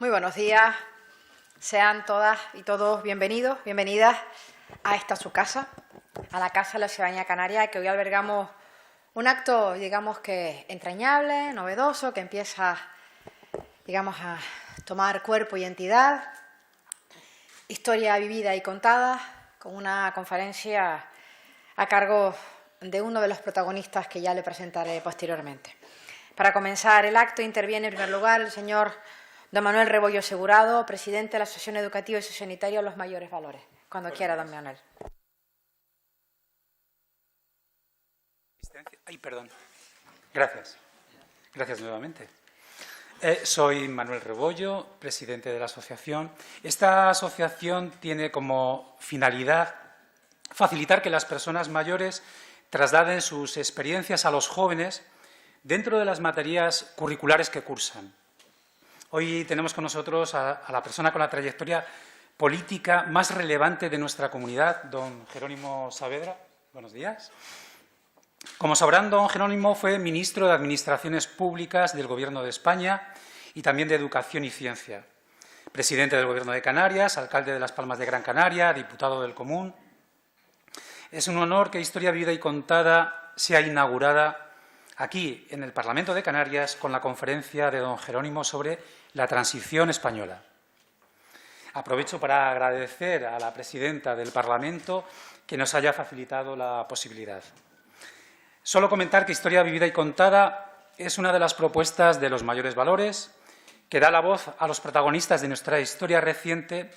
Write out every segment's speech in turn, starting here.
Muy buenos días. Sean todas y todos bienvenidos, bienvenidas a esta su casa, a la Casa de la Ciudadanía Canaria, que hoy albergamos un acto, digamos que entrañable, novedoso, que empieza, digamos, a tomar cuerpo y entidad. Historia vivida y contada, con una conferencia a cargo de uno de los protagonistas que ya le presentaré posteriormente. Para comenzar el acto interviene en primer lugar el señor don Manuel Rebollo Segurado, presidente de la Asociación Educativa y Sociosanitaria Los Mayores Valores. Cuando quiera, don Manuel. Ay, perdón. Gracias. Gracias nuevamente. Soy Manuel Rebollo, presidente de la asociación. Esta asociación tiene como finalidad facilitar que las personas mayores trasladen sus experiencias a los jóvenes dentro de las materias curriculares que cursan. Hoy tenemos con nosotros a la persona con la trayectoria política más relevante de nuestra comunidad, don Jerónimo Saavedra. Buenos días. Como sabrán, don Jerónimo fue ministro de Administraciones Públicas del Gobierno de España y también de Educación y Ciencia, presidente del Gobierno de Canarias, alcalde de Las Palmas de Gran Canaria, diputado del Común. Es un honor que Historia Vivida y Contada sea inaugurada aquí, en el Parlamento de Canarias, con la conferencia de don Jerónimo sobre la transición española. Aprovecho para agradecer a la presidenta del Parlamento que nos haya facilitado la posibilidad. Solo comentar que Historia Vivida y Contada es una de las propuestas de Los Mayores Valores, que da la voz a los protagonistas de nuestra historia reciente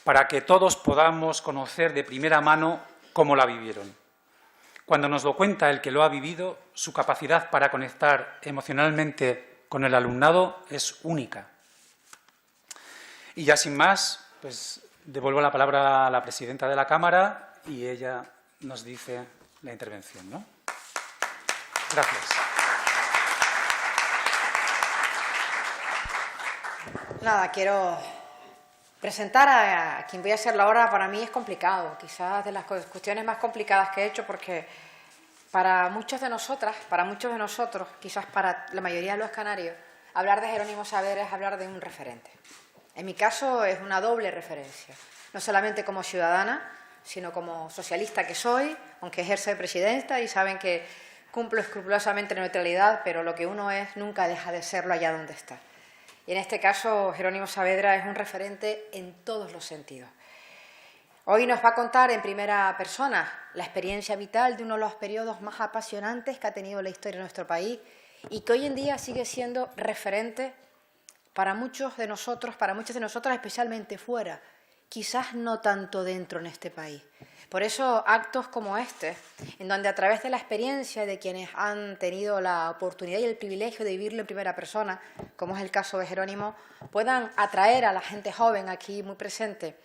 para que todos podamos conocer de primera mano cómo la vivieron. Cuando nos lo cuenta el que lo ha vivido, su capacidad para conectar emocionalmente con el alumnado es única. Y ya sin más, pues devuelvo la palabra a la presidenta de la Cámara y ella nos dice la intervención, ¿no? Gracias. Nada, quiero presentar a quien voy a hacerlo ahora. Para mí es complicado, quizás de las cuestiones más complicadas que he hecho, porque para muchos de nosotras, para muchos de nosotros, quizás para la mayoría de los canarios, hablar de Jerónimo Saavedra es hablar de un referente. En mi caso es una doble referencia, no solamente como ciudadana, sino como socialista que soy, aunque ejerzo de presidenta y saben que cumplo escrupulosamente la neutralidad, pero lo que uno es nunca deja de serlo allá donde está. Y en este caso, Jerónimo Saavedra es un referente en todos los sentidos. Hoy nos va a contar en primera persona la experiencia vital de uno de los periodos más apasionantes que ha tenido la historia de nuestro país y que hoy en día sigue siendo referente para muchos de nosotros, especialmente fuera, quizás no tanto dentro en este país. Por eso actos como este, en donde a través de la experiencia de quienes han tenido la oportunidad y el privilegio de vivirlo en primera persona, como es el caso de Jerónimo, puedan atraer a la gente joven aquí muy presente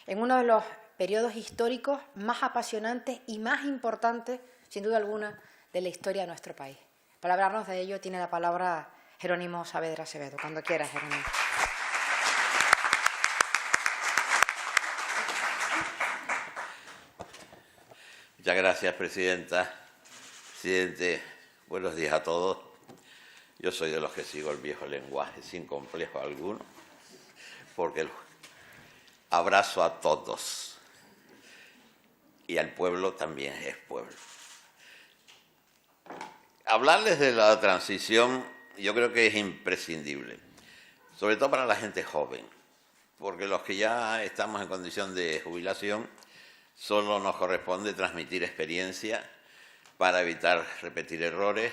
en uno de los periodos históricos más apasionantes y más importantes, sin duda alguna, de la historia de nuestro país. Para hablarnos de ello tiene la palabra Jerónimo Saavedra Acevedo. Cuando quieras, Jerónimo. Muchas gracias, presidenta. Presidente, buenos días a todos. Yo soy de los que sigo el viejo lenguaje sin complejo alguno, porque el abrazo a todos y al pueblo también es pueblo. Hablarles de la transición yo creo que es imprescindible, sobre todo para la gente joven, porque los que ya estamos en condición de jubilación solo nos corresponde transmitir experiencia para evitar repetir errores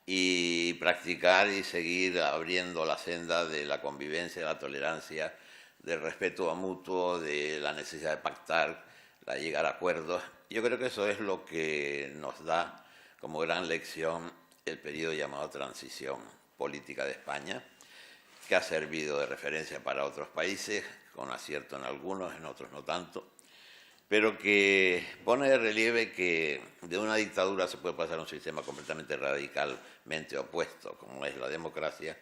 y practicar y seguir abriendo la senda de la convivencia, de la tolerancia, del respeto mutuo, de la necesidad de pactar, de llegar a acuerdos. Yo creo que eso es lo que nos da como gran lección el periodo llamado transición política de España, que ha servido de referencia para otros países, con acierto en algunos, en otros no tanto, pero que pone de relieve que de una dictadura se puede pasar a un sistema completamente radicalmente opuesto, como es la democracia,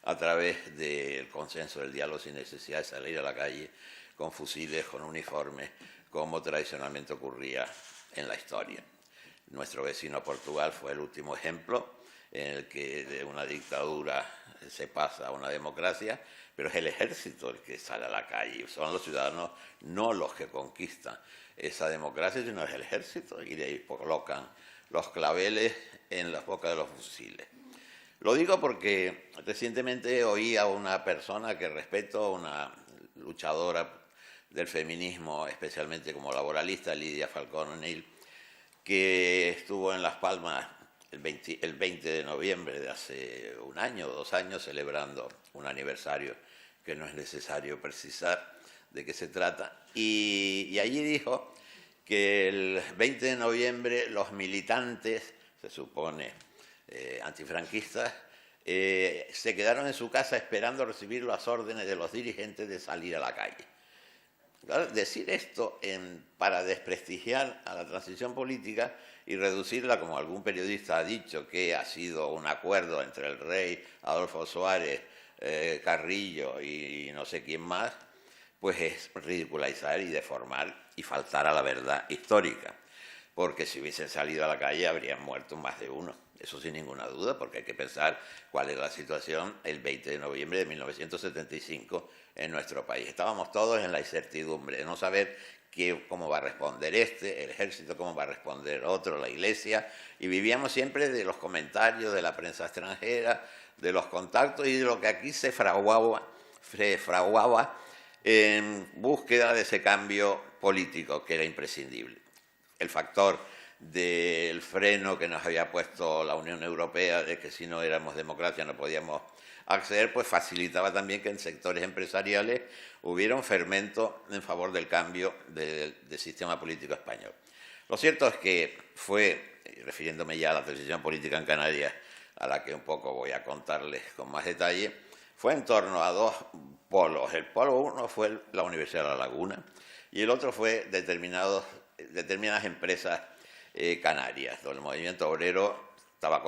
a través del consenso, del diálogo, sin necesidad de salir a la calle con fusiles, con uniformes, como tradicionalmente ocurría en la historia. Nuestro vecino Portugal fue el último ejemplo en el que de una dictadura se pasa a una democracia, pero es el ejército el que sale a la calle, son los ciudadanos, no los que conquistan esa democracia, sino es el ejército, y de ahí colocan los claveles en las bocas de los fusiles. Lo digo porque recientemente oí a una persona que respeto, una luchadora del feminismo, especialmente como laboralista, Lidia Falcón O'Neill, que estuvo en Las Palmas el 20 de noviembre de hace un año o 2 años celebrando un aniversario que no es necesario precisar de qué se trata. Y allí dijo que el 20 de noviembre los militantes, se supone antifranquistas, se quedaron en su casa esperando recibir las órdenes de los dirigentes de salir a la calle. Claro, decir esto para desprestigiar a la transición política y reducirla, como algún periodista ha dicho, que ha sido un acuerdo entre el rey, Adolfo Suárez, Carrillo y no sé quién más, pues es ridiculizar y deformar y faltar a la verdad histórica. Porque si hubiesen salido a la calle habrían muerto más de uno. Eso sin ninguna duda, porque hay que pensar cuál era la situación el 20 de noviembre de 1975 en nuestro país. Estábamos todos en la incertidumbre de no saber cómo va a responder el ejército, cómo va a responder otro, la iglesia, y vivíamos siempre de los comentarios de la prensa extranjera, de los contactos y de lo que aquí se fraguaba en búsqueda de ese cambio político que era imprescindible. El factor del freno que nos había puesto la Unión Europea, de que si no éramos democracia no podíamos acceder, pues facilitaba también que en sectores empresariales hubiera un fermento en favor del cambio del sistema político español. Lo cierto es que fue, refiriéndome ya a la transición política en Canarias, a la que un poco voy a contarles con más detalle, fue en torno a 2 polos. El polo uno fue la Universidad de La Laguna y el otro fue determinadas empresas canarias, donde el movimiento obrero estaba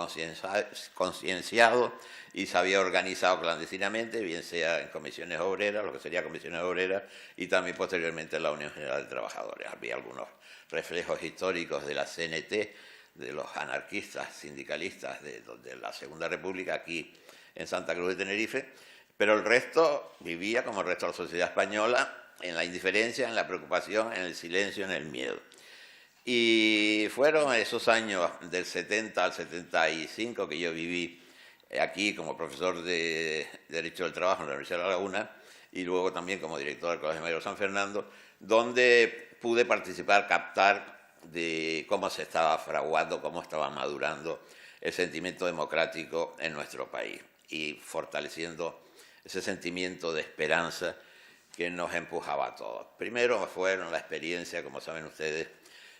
concienciado y se había organizado clandestinamente, bien sea en comisiones obreras, lo que sería comisiones obreras, y también posteriormente en la Unión General de Trabajadores. Había algunos reflejos históricos de la CNT, de los anarquistas sindicalistas de la Segunda República aquí en Santa Cruz de Tenerife, pero el resto vivía, como el resto de la sociedad española, en la indiferencia, en la preocupación, en el silencio, en el miedo. Y fueron esos años del 70 al 75 que yo viví aquí como profesor de Derecho del Trabajo en la Universidad de La Laguna y luego también como director del Colegio Mayor San Fernando, donde pude participar, captar de cómo se estaba fraguando, cómo estaba madurando el sentimiento democrático en nuestro país y fortaleciendo ese sentimiento de esperanza que nos empujaba a todos. Primero fueron la experiencia, como saben ustedes,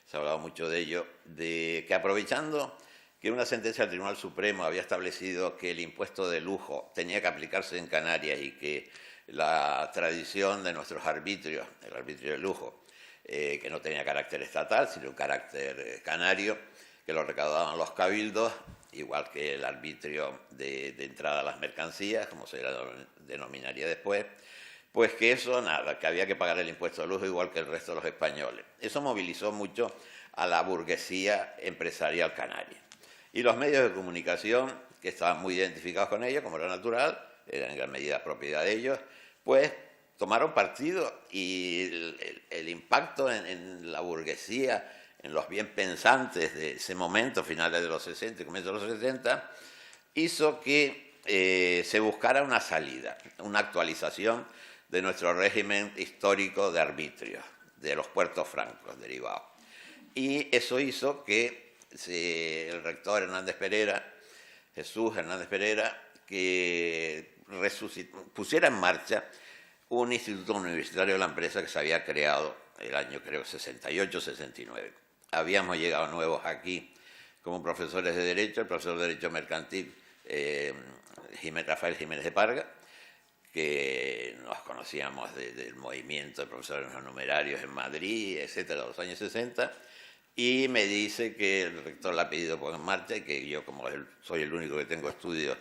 se ha hablado mucho de ello, de que aprovechando que una sentencia del Tribunal Supremo había establecido que el impuesto de lujo tenía que aplicarse en Canarias y que la tradición de nuestros arbitrios, el arbitrio de lujo, que no tenía carácter estatal, sino un carácter canario, que lo recaudaban los cabildos, igual que el arbitrio de entrada a las mercancías, como se denominaría después, pues que eso nada, que había que pagar el impuesto de lujo igual que el resto de los españoles. Eso movilizó mucho a la burguesía empresarial canaria. Y los medios de comunicación, que estaban muy identificados con ellos, como era natural, eran en gran medida propiedad de ellos, pues tomaron partido y el impacto en la burguesía, en los bien pensantes de ese momento, finales de los 60 y comienzos de los 70, hizo que se buscara una salida, una actualización de nuestro régimen histórico de arbitrio, de los puertos francos derivados. Y eso hizo que el rector Hernández Pereira, Jesús Hernández Pereira, que pusiera en marcha un instituto universitario de la empresa que se había creado el año, creo, 68-69. Habíamos llegado nuevos aquí como profesores de Derecho, el profesor de Derecho Mercantil, Rafael Jiménez de Parga, que nos conocíamos del movimiento de profesores no numerarios en Madrid, etcétera, de los años 60, y me dice que el rector la ha pedido poner en marcha y que yo, como soy el único que tengo estudios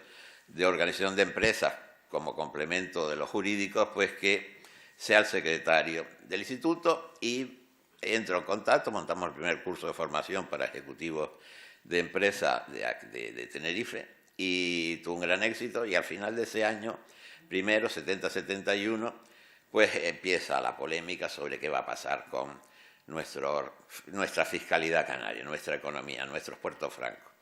de organización de empresas como complemento de los jurídicos, pues que sea el secretario del instituto, y entro en contacto, montamos el primer curso de formación para ejecutivos de empresa de Tenerife, y tuvo un gran éxito, y al final de ese año, primero, 70-71, pues empieza la polémica sobre qué va a pasar con nuestra fiscalidad canaria, nuestra economía, nuestros puertos francos.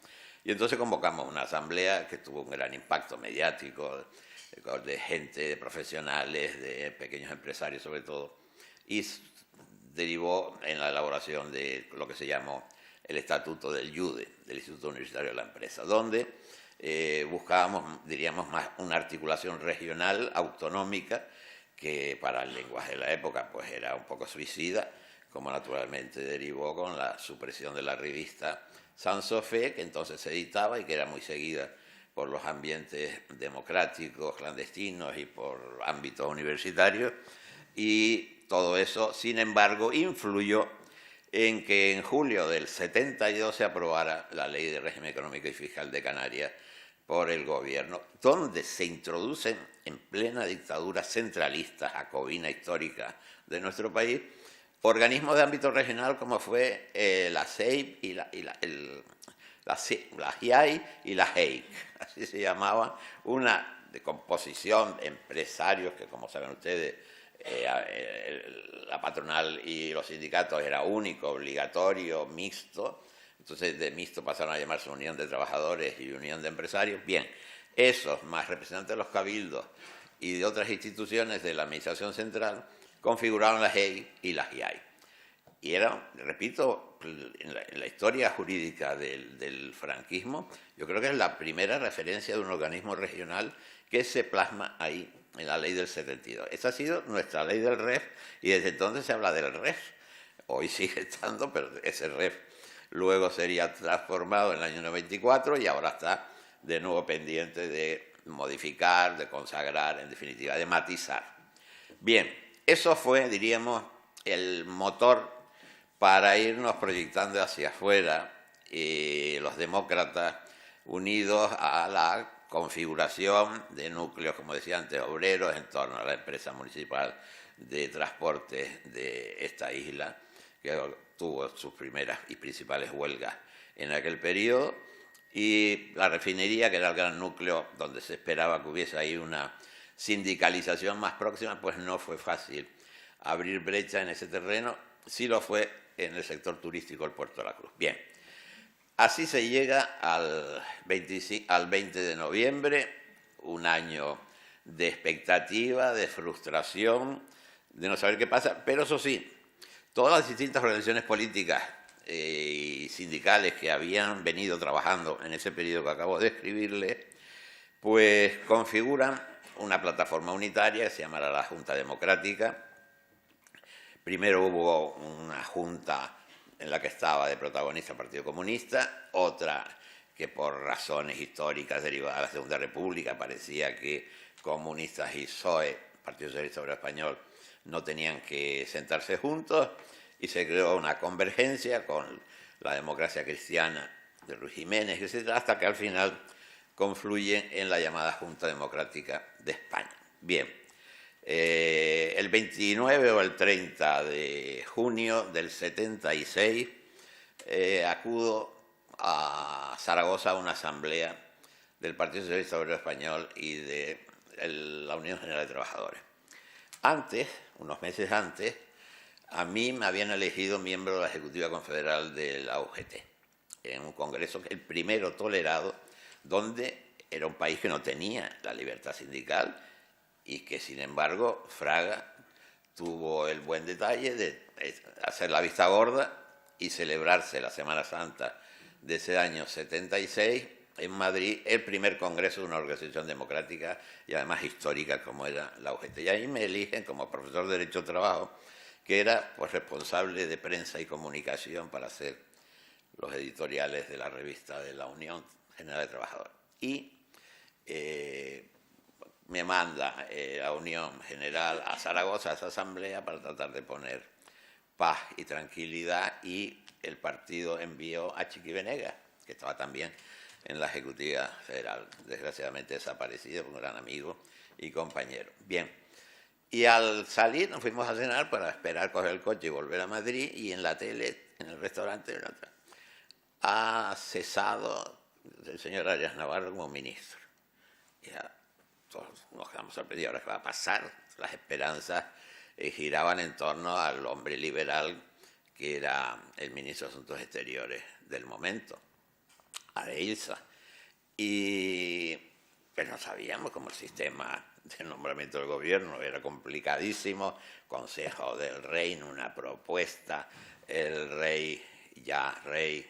Y entonces convocamos una asamblea que tuvo un gran impacto mediático, de gente, de profesionales, de pequeños empresarios sobre todo, y derivó en la elaboración de lo que se llamó el Estatuto del IUDE, del Instituto Universitario de la Empresa, donde buscábamos, diríamos, más una articulación regional, autonómica, que para el lenguaje de la época pues era un poco suicida, como naturalmente derivó con la supresión de la revista Sansofé, que entonces se editaba y que era muy seguida por los ambientes democráticos, clandestinos y por ámbitos universitarios, y todo eso, sin embargo, influyó en que en julio del 72 se aprobara la Ley de Régimen Económico y Fiscal de Canarias por el gobierno, donde se introducen en plena dictadura centralista, jacobina histórica de nuestro país, organismos de ámbito regional como fue la CEIP y la GIAI y la HEIC, así se llamaba, una de composición de empresarios que, como saben ustedes, la patronal y los sindicatos era único, obligatorio, mixto. Entonces de mixto pasaron a llamarse Unión de Trabajadores y Unión de Empresarios. Bien, esos más representantes de los cabildos y de otras instituciones de la Administración Central configuraron la GEI y la GIAI. Y era, repito, en la historia jurídica del franquismo, yo creo que es la primera referencia de un organismo regional que se plasma ahí en la ley del 72. Esa ha sido nuestra ley del REF y desde entonces se habla del REF. Hoy sigue estando, pero ese REF luego sería transformado en el año 94 y ahora está de nuevo pendiente de modificar, de consagrar, en definitiva, de matizar. Bien, eso fue, diríamos, el motor para irnos proyectando hacia afuera, los demócratas unidos a la configuración de núcleos, como decía antes, obreros en torno a la empresa municipal de transporte de esta isla, que tuvo sus primeras y principales huelgas en aquel periodo, y la refinería, que era el gran núcleo donde se esperaba que hubiese ahí una sindicalización más próxima, pues no fue fácil abrir brecha en ese terreno, sí lo fue en el sector turístico del Puerto de la Cruz. Bien, así se llega al 20 de noviembre, un año de expectativa, de frustración, de no saber qué pasa, pero eso sí, todas las distintas organizaciones políticas y sindicales que habían venido trabajando en ese periodo que acabo de describirle, pues configuran una plataforma unitaria que se llamará la Junta Democrática. Primero hubo una junta en la que estaba de protagonista el Partido Comunista, otra que por razones históricas derivadas de la Segunda República parecía que comunistas y PSOE, Partido Socialista Obrero Español, no tenían que sentarse juntos, y se creó una convergencia con la democracia cristiana de Ruiz Jiménez, etc., hasta que al final confluyen en la llamada Junta Democrática de España. Bien, el 29 o el 30 de junio del 76 acudo a Zaragoza a una asamblea del Partido Socialista Obrero Español y de la Unión General de Trabajadores. Antes, unos meses antes, a mí me habían elegido miembro de la Ejecutiva Confederal de la UGT, en un congreso, el primero tolerado, donde era un país que no tenía la libertad sindical y que, sin embargo, Fraga tuvo el buen detalle de hacer la vista gorda y celebrarse la Semana Santa de ese año 76 en Madrid, el primer congreso de una organización democrática y además histórica como era la UGT. Y ahí me eligen como profesor de Derecho del Trabajo, que era pues responsable de prensa y comunicación para hacer los editoriales de la revista de la Unión General de Trabajadores. Y me manda la Unión General a Zaragoza, a esa asamblea, para tratar de poner paz y tranquilidad, y el partido envió a Chiqui Venegas, que estaba también en la Ejecutiva Federal, desgraciadamente desaparecido, un gran amigo y compañero. Bien, y al salir nos fuimos a cenar para esperar coger el coche y volver a Madrid, y en la tele, en el restaurante, ha cesado del señor Arias Navarro como ministro. Ya todos nos quedamos sorprendidos. ¿Ahora qué va a pasar? Las esperanzas giraban en torno al hombre liberal que era el ministro de Asuntos Exteriores del momento, Areilza. Pero no sabíamos cómo el sistema de nombramiento del gobierno era complicadísimo. Consejo del Rey, una propuesta, el rey, ya rey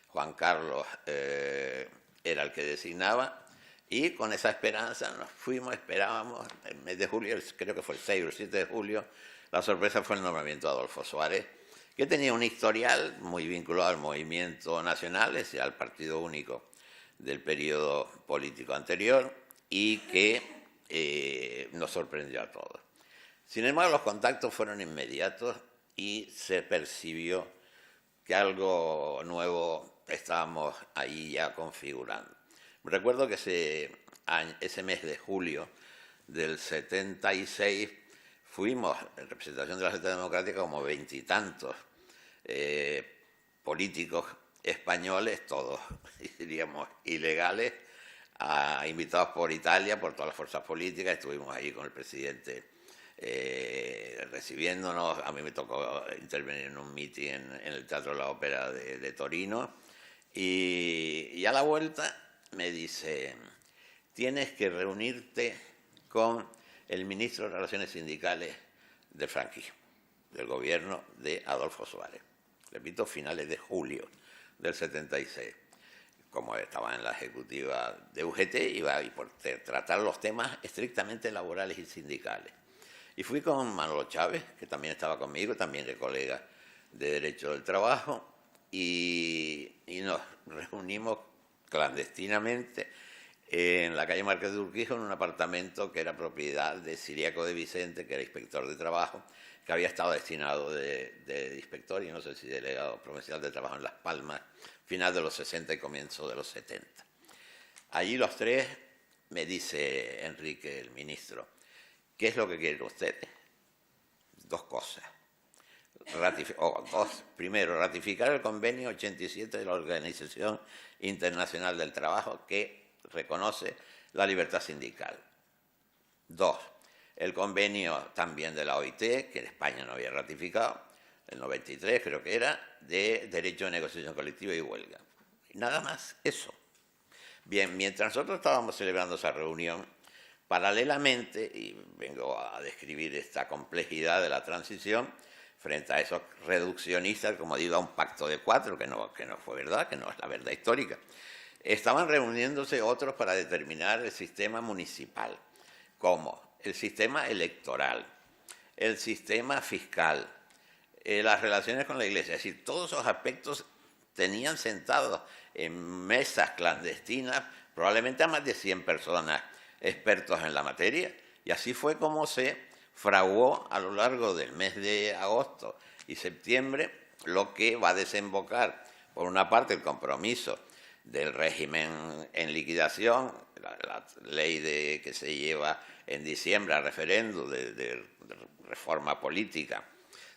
Juan Carlos, era el que designaba. Y con esa esperanza nos fuimos, esperábamos, el mes de julio, creo que fue el 6 o el 7 de julio, la sorpresa fue el nombramiento de Adolfo Suárez, que tenía un historial muy vinculado al movimiento nacional, es decir, al partido único del periodo político anterior, y que nos sorprendió a todos. Sin embargo, los contactos fueron inmediatos y se percibió que algo nuevo estábamos ahí ya configurando. Recuerdo que ese mes de julio del 76 fuimos, en representación de la Sociedad Democrática, como 20 y tantos políticos españoles, todos, diríamos, ilegales, invitados por Italia, por todas las fuerzas políticas. Estuvimos ahí con el presidente recibiéndonos. A mí me tocó intervenir en un mitin en el Teatro de la Ópera de Torino. Y a la vuelta me dice, tienes que reunirte con el ministro de Relaciones Sindicales del franquismo, del gobierno de Adolfo Suárez. Repito, finales de julio del 76. Como estaba en la ejecutiva de UGT, iba a por tratar los temas estrictamente laborales y sindicales. Y fui con Manolo Chávez, que también estaba conmigo, también de colega de Derecho del Trabajo, y nos reunimos clandestinamente en la calle Márquez de Urquijo, en un apartamento que era propiedad de Ciriaco de Vicente, que era inspector de trabajo, que había estado destinado de inspector y no sé si delegado provincial de trabajo en Las Palmas, final de los 60 y comienzo de los 70. Allí los tres me dice Enrique, el ministro, ¿qué es lo que quieren ustedes? Dos cosas. Primero, ratificar el convenio 87 de la Organización Internacional del Trabajo que reconoce la libertad sindical. Dos, el convenio también de la OIT, que en España no había ratificado, el 93 creo que era, de derecho de negociación colectiva y huelga. Y nada más, eso. Bien, mientras nosotros estábamos celebrando esa reunión, paralelamente, y vengo a describir esta complejidad de la transición, frente a esos reduccionistas, como digo, a un pacto de cuatro, que no fue verdad, que no es la verdad histórica, estaban reuniéndose otros para determinar el sistema municipal, como el sistema electoral, el sistema fiscal, las relaciones con la Iglesia. Es decir, todos esos aspectos tenían sentados en mesas clandestinas probablemente a más de 100 personas expertos en la materia, y así fue como se fraguó a lo largo del mes de agosto y septiembre lo que va a desembocar, por una parte, el compromiso del régimen en liquidación, la ley que se lleva en diciembre a referéndum de reforma política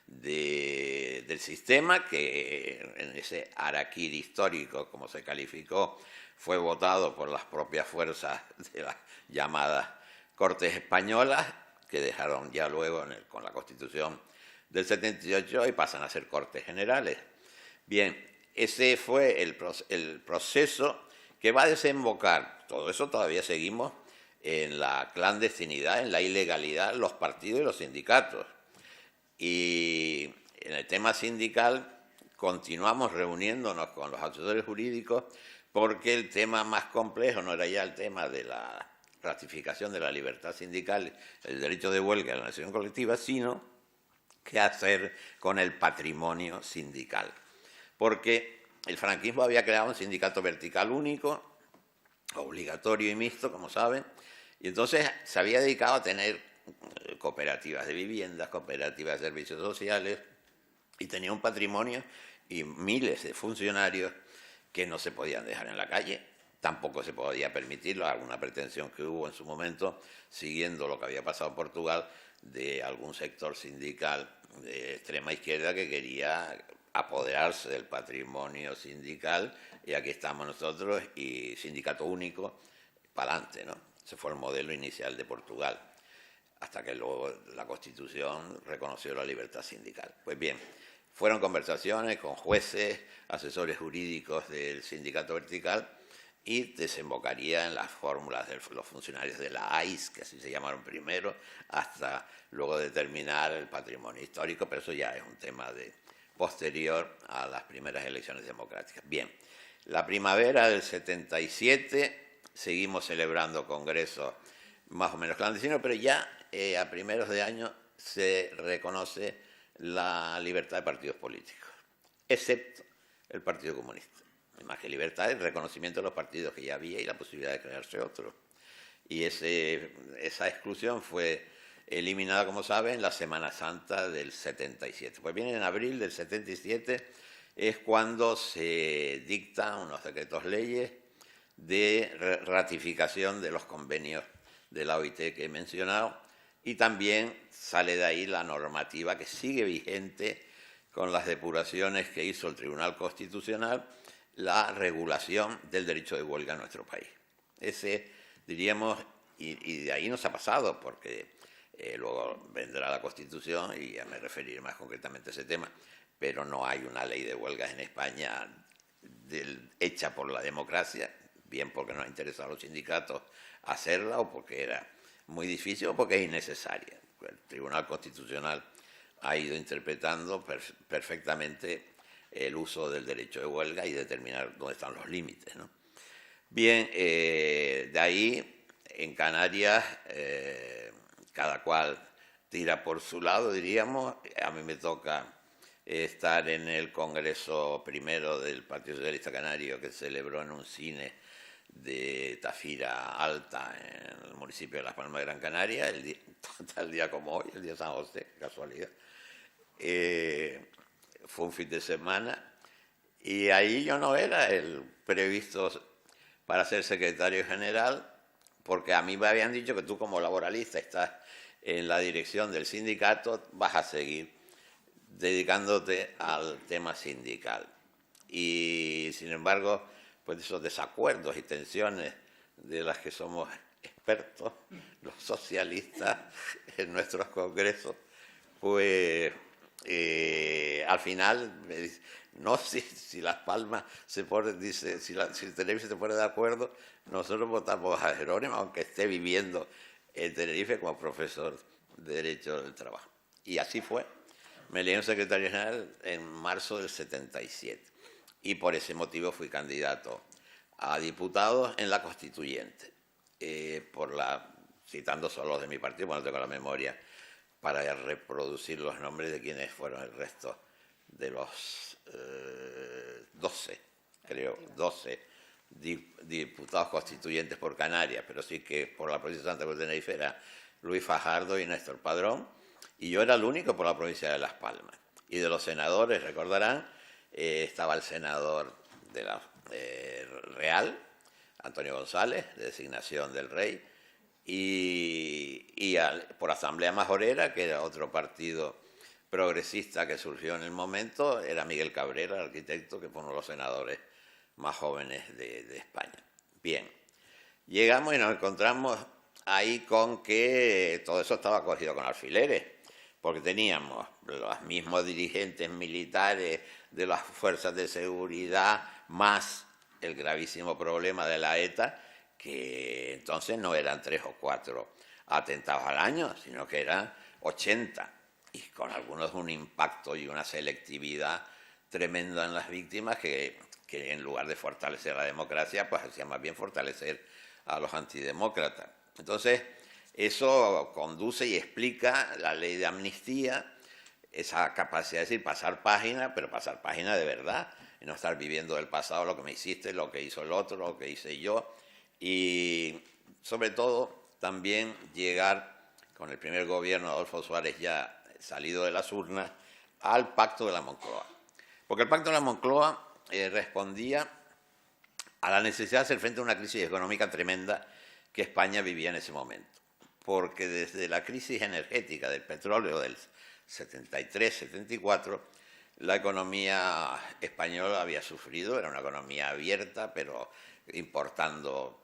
del sistema, que en ese harakiri histórico, como se calificó, fue votado por las propias fuerzas de las llamadas Cortes Españolas, que dejaron ya luego con la Constitución del 78 y pasan a ser Cortes Generales. Bien, ese fue el proceso que va a desembocar. Todo eso todavía seguimos en la clandestinidad, en la ilegalidad, los partidos y los sindicatos. Y en el tema sindical continuamos reuniéndonos con los asesores jurídicos porque el tema más complejo no era ya el tema de la ratificación de la libertad sindical, el derecho de huelga y la negociación colectiva, sino qué hacer con el patrimonio sindical. Porque el franquismo había creado un sindicato vertical único, obligatorio y mixto, como saben, y entonces se había dedicado a tener cooperativas de viviendas, cooperativas de servicios sociales, y tenía un patrimonio y miles de funcionarios que no se podían dejar en la calle. Tampoco se podía permitirlo, alguna pretensión que hubo en su momento, siguiendo lo que había pasado en Portugal, de algún sector sindical de extrema izquierda que quería apoderarse del patrimonio sindical, y aquí estamos nosotros, y sindicato único, para adelante, ¿no? Ese fue el modelo inicial de Portugal, hasta que luego la Constitución reconoció la libertad sindical. Pues bien, fueron conversaciones con jueces, asesores jurídicos del sindicato vertical, y desembocaría en las fórmulas de los funcionarios de la AIS, que así se llamaron primero, hasta luego determinar el patrimonio histórico, pero eso ya es un tema posterior a las primeras elecciones democráticas. Bien, la primavera del 77 seguimos celebrando congresos más o menos clandestinos, pero ya a primeros de año se reconoce la libertad de partidos políticos, excepto el Partido Comunista. Más que libertad, el reconocimiento de los partidos que ya había y la posibilidad de crearse otros. Y esa exclusión fue eliminada, como saben, en la Semana Santa del 77. Pues bien, en abril del 77 es cuando se dictan unos decretos leyes de ratificación de los convenios de la OIT que he mencionado, y también sale de ahí la normativa que sigue vigente con las depuraciones que hizo el Tribunal Constitucional, la regulación del derecho de huelga en nuestro país. Ese, diríamos, y de ahí nos ha pasado, porque luego vendrá la Constitución y ya me referiré más concretamente a ese tema, pero no hay una ley de huelgas en España hecha por la democracia, bien porque no ha interesado a los sindicatos hacerla, o porque era muy difícil, o porque es innecesaria. El Tribunal Constitucional ha ido interpretando perfectamente el uso del derecho de huelga y determinar dónde están los límites, ¿no? Bien, de ahí, en Canarias, cada cual tira por su lado, diríamos. A mí me toca estar en el Congreso primero del Partido Socialista Canario, que se celebró en un cine de Tafira Alta, en el municipio de Las Palmas de Gran Canaria, tal día como hoy, el día de San José, casualidad. Fue un fin de semana, y ahí yo no era el previsto para ser secretario general, porque a mí me habían dicho que tú, como laboralista, estás en la dirección del sindicato, vas a seguir dedicándote al tema sindical. Y sin embargo, pues esos desacuerdos y tensiones de las que somos expertos los socialistas en nuestros congresos, pues al final me dice, no, si Las Palmas se pone, dice, si Tenerife se pone de acuerdo, nosotros votamos a Jerónimo, aunque esté viviendo en Tenerife como profesor de Derecho del Trabajo. Y así fue. Me elegí secretario general en marzo del 77, y por ese motivo fui candidato a diputado en la Constituyente, citando solo los de mi partido, bueno, tengo la memoria para reproducir los nombres de quienes fueron el resto de los 12 diputados constituyentes por Canarias, pero sí que por la provincia de Santa Cruz de Tenerife era Luis Fajardo y Néstor Padrón, y yo era el único por la provincia de Las Palmas. Y de los senadores, recordarán, estaba el senador de la Real, Antonio González, de designación del Rey, y por Asamblea Majorera, que era otro partido progresista que surgió en el momento, era Miguel Cabrera, el arquitecto, que fue uno de los senadores más jóvenes de España. Bien, llegamos y nos encontramos ahí con que todo eso estaba cogido con alfileres, porque teníamos los mismos dirigentes militares de las fuerzas de seguridad, más el gravísimo problema de la ETA, que entonces no eran 3 o 4 atentados al año, sino que eran 80, y con algunos un impacto y una selectividad tremenda en las víctimas que en lugar de fortalecer la democracia, pues hacía más bien fortalecer a los antidemócratas. Entonces, eso conduce y explica la ley de amnistía, esa capacidad de decir pasar página, pero pasar página de verdad, y no estar viviendo del pasado lo que me hiciste, lo que hizo el otro, lo que hice yo, y sobre todo también llegar con el primer gobierno de Adolfo Suárez ya salido de las urnas al Pacto de la Moncloa. Porque el Pacto de la Moncloa respondía a la necesidad de hacer frente a una crisis económica tremenda que España vivía en ese momento. Porque desde la crisis energética del petróleo del 73-74, La economía española había sufrido, era una economía abierta, pero importando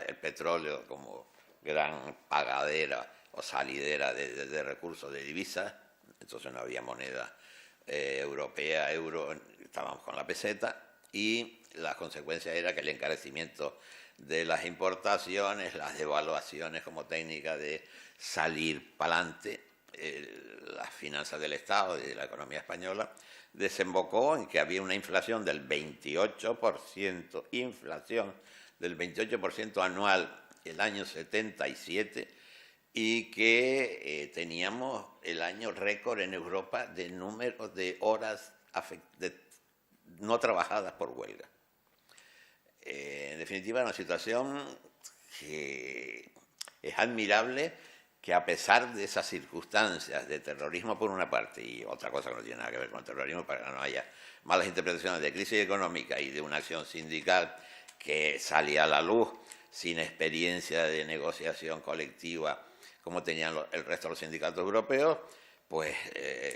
el petróleo como gran pagadera o salidera de recursos de divisas, entonces no había moneda europea, euro, estábamos con la peseta, y la consecuencia era que el encarecimiento de las importaciones, las devaluaciones como técnica de salir para adelante, las finanzas del Estado y de la economía española, desembocó en que había una inflación del 28%, inflación del 28% anual el año 77, y que teníamos el año récord en Europa de número de horas no trabajadas por huelga. En definitiva, una situación que es admirable, que a pesar de esas circunstancias de terrorismo por una parte, y otra cosa que no tiene nada que ver con el terrorismo para que no haya malas interpretaciones, de crisis económica y de una acción sindical que salía a la luz sin experiencia de negociación colectiva como tenían el resto de los sindicatos europeos, pues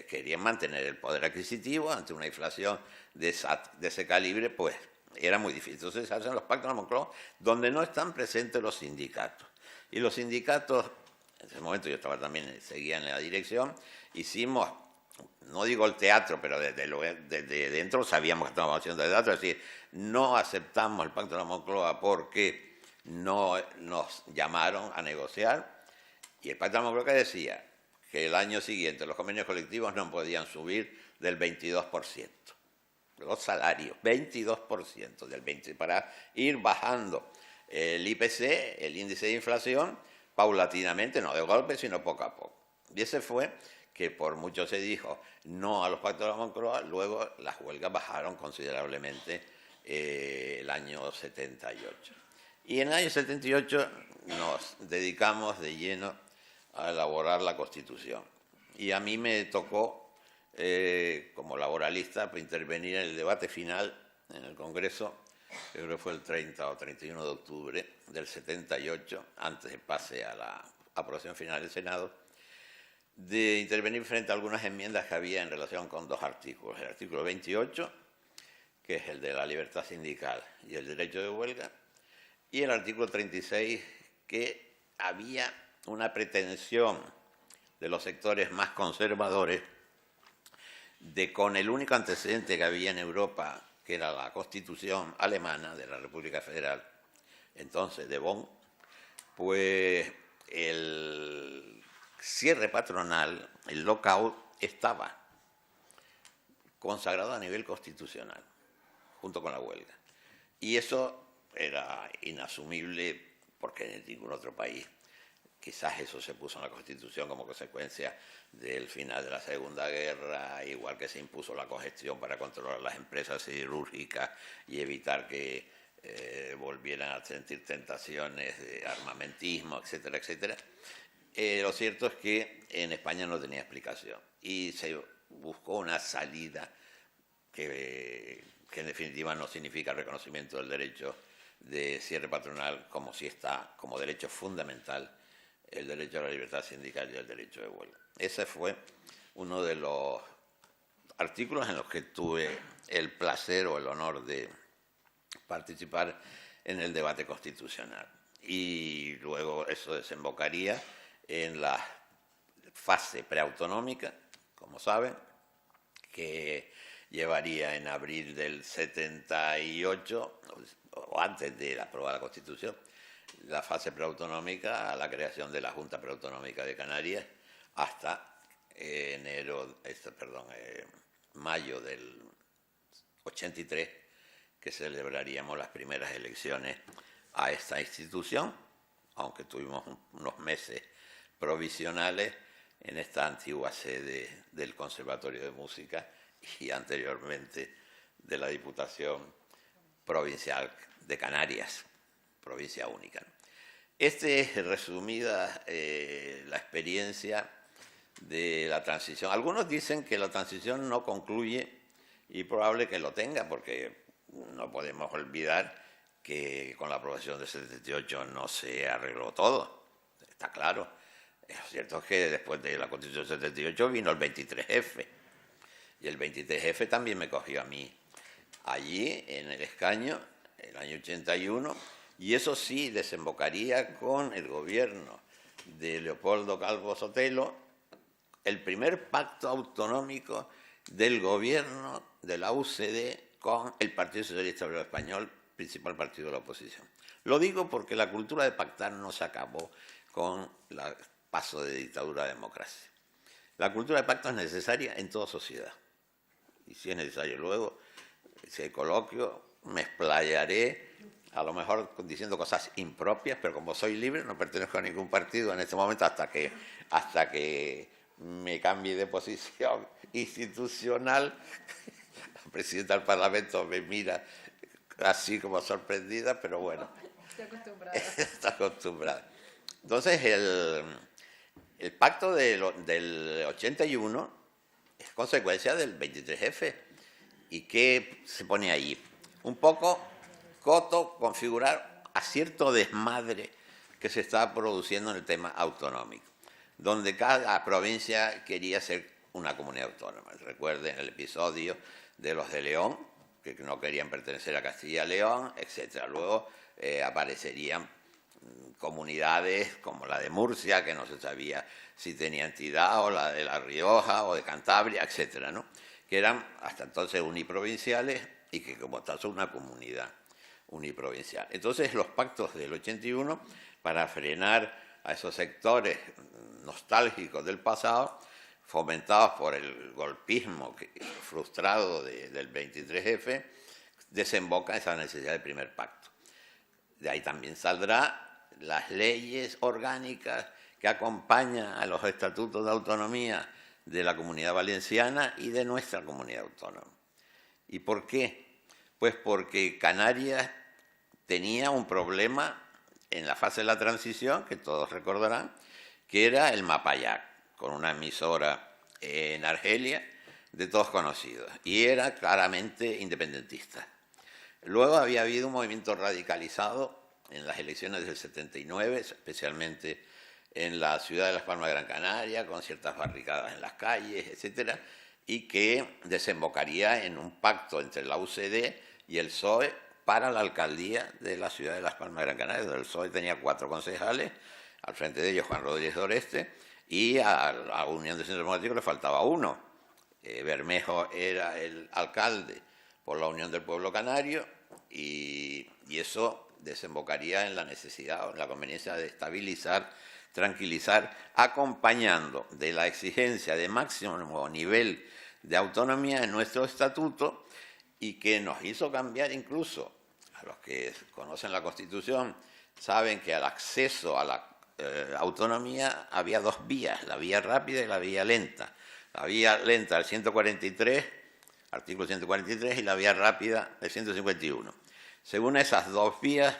querían mantener el poder adquisitivo ante una inflación de ese calibre, pues era muy difícil. Entonces se hacen los pactos de la Moncloa donde no están presentes los sindicatos. Y los sindicatos, en ese momento yo estaba también, seguía en la dirección, hicimos, no digo el teatro, pero desde dentro sabíamos que estábamos haciendo teatro, es decir, no aceptamos el pacto de la Moncloa porque no nos llamaron a negociar, y el pacto de la Moncloa decía que el año siguiente los convenios colectivos no podían subir del 22%. Los salarios, 22% del 20%, para ir bajando el IPC, el índice de inflación, paulatinamente, no de golpe, sino poco a poco. Y ese fue que por mucho se dijo no a los pactos de la Moncloa, luego las huelgas bajaron considerablemente el año 78. Y en el año 78 nos dedicamos de lleno a elaborar la Constitución. Y a mí me tocó, como laboralista, intervenir en el debate final en el Congreso, creo que fue el 30 o 31 de octubre del 78, antes de pase a la aprobación final del Senado, de intervenir frente a algunas enmiendas que había en relación con dos artículos. El artículo 28, que es el de la libertad sindical y el derecho de huelga, y el artículo 36, que había una pretensión de los sectores más conservadores de, con el único antecedente que había en Europa, que era la Constitución alemana de la República Federal, entonces de Bonn, pues el cierre patronal, el lockout, estaba consagrado a nivel constitucional, junto con la huelga. Y eso era inasumible porque en ningún otro país. Quizás eso se puso en la Constitución como consecuencia del final de la Segunda Guerra, igual que se impuso la congestión para controlar las empresas siderúrgicas y evitar que volvieran a sentir tentaciones de armamentismo, etcétera, etcétera. Lo cierto es que en España no tenía explicación y se buscó una salida que en definitiva no significa reconocimiento del derecho de cierre patronal, como si está como derecho fundamental el derecho a la libertad sindical y el derecho de huelga. Ese fue uno de los artículos en los que tuve el placer o el honor de participar en el debate constitucional. Y luego eso desembocaría en la fase preautonómica, como saben, que llevaría en abril del 78, o antes de aprobar la Constitución, la fase preautonómica a la creación de la Junta Preautonómica de Canarias hasta mayo del 83, que celebraríamos las primeras elecciones a esta institución, aunque tuvimos unos meses provisionales en esta antigua sede del Conservatorio de Música y anteriormente de la Diputación Provincial de Canarias, provincia única. Este es resumida la experiencia de la transición. Algunos dicen que la transición no concluye y probable que lo tenga, porque no podemos olvidar que con la aprobación del 78 no se arregló todo, está claro. Lo cierto es que después de la Constitución del 78 vino el 23F Y el 23F también me cogió a mí allí en el escaño, el año 81, y eso sí desembocaría con el gobierno de Leopoldo Calvo Sotelo, el primer pacto autonómico del gobierno de la UCD con el Partido Socialista Obrero Español, principal partido de la oposición. Lo digo porque la cultura de pactar no se acabó con el paso de dictadura a democracia. La cultura de pacto es necesaria en toda sociedad. Y si es necesario luego, ese coloquio, me explayaré, a lo mejor diciendo cosas impropias, pero como soy libre, no pertenezco a ningún partido en este momento hasta que me cambie de posición institucional. La presidenta del Parlamento me mira así como sorprendida, pero bueno. Estoy acostumbrada. Está acostumbrada. Entonces, el pacto del 81 es consecuencia del 23F. ¿Y qué se pone ahí? Un poco coto configurar a cierto desmadre que se está produciendo en el tema autonómico, donde cada provincia quería ser una comunidad autónoma. Recuerden el episodio de los de León, que no querían pertenecer a Castilla y León, etc. Luego aparecerían comunidades como la de Murcia, que no se sabía si tenía entidad, o la de La Rioja, o de Cantabria, etc., ¿no? Que eran hasta entonces uniprovinciales y que como tal son una comunidad uniprovincial. Entonces los pactos del 81, para frenar a esos sectores nostálgicos del pasado, fomentados por el golpismo frustrado del 23F, desemboca esa necesidad de primer pacto. De ahí también saldrá las leyes orgánicas que acompañan a los estatutos de autonomía de la Comunidad Valenciana y de nuestra comunidad autónoma. ¿Y por qué? Pues porque Canarias tenía un problema en la fase de la transición, que todos recordarán, que era el Mapayac, con una emisora en Argelia de todos conocidos, y era claramente independentista. Luego había habido un movimiento radicalizado en las elecciones del 79, especialmente en la ciudad de Las Palmas de Gran Canaria, con ciertas barricadas en las calles, etcétera, y que desembocaría en un pacto entre la UCD y el PSOE para la alcaldía de la ciudad de Las Palmas de Gran Canaria, donde el PSOE tenía 4 concejales, al frente de ellos Juan Rodríguez de Oreste, y a la Unión de Centro Democrático le faltaba uno. Bermejo era el alcalde por la Unión del Pueblo Canario, y eso desembocaría en la necesidad o en la conveniencia de estabilizar, tranquilizar, acompañando de la exigencia de máximo nivel de autonomía en nuestro estatuto, y que nos hizo cambiar incluso, a los que conocen la Constitución, saben que al acceso a la autonomía había 2 vías, la vía rápida y la vía lenta. La vía lenta del 143, artículo 143, y la vía rápida del 151. Según esas 2 vías,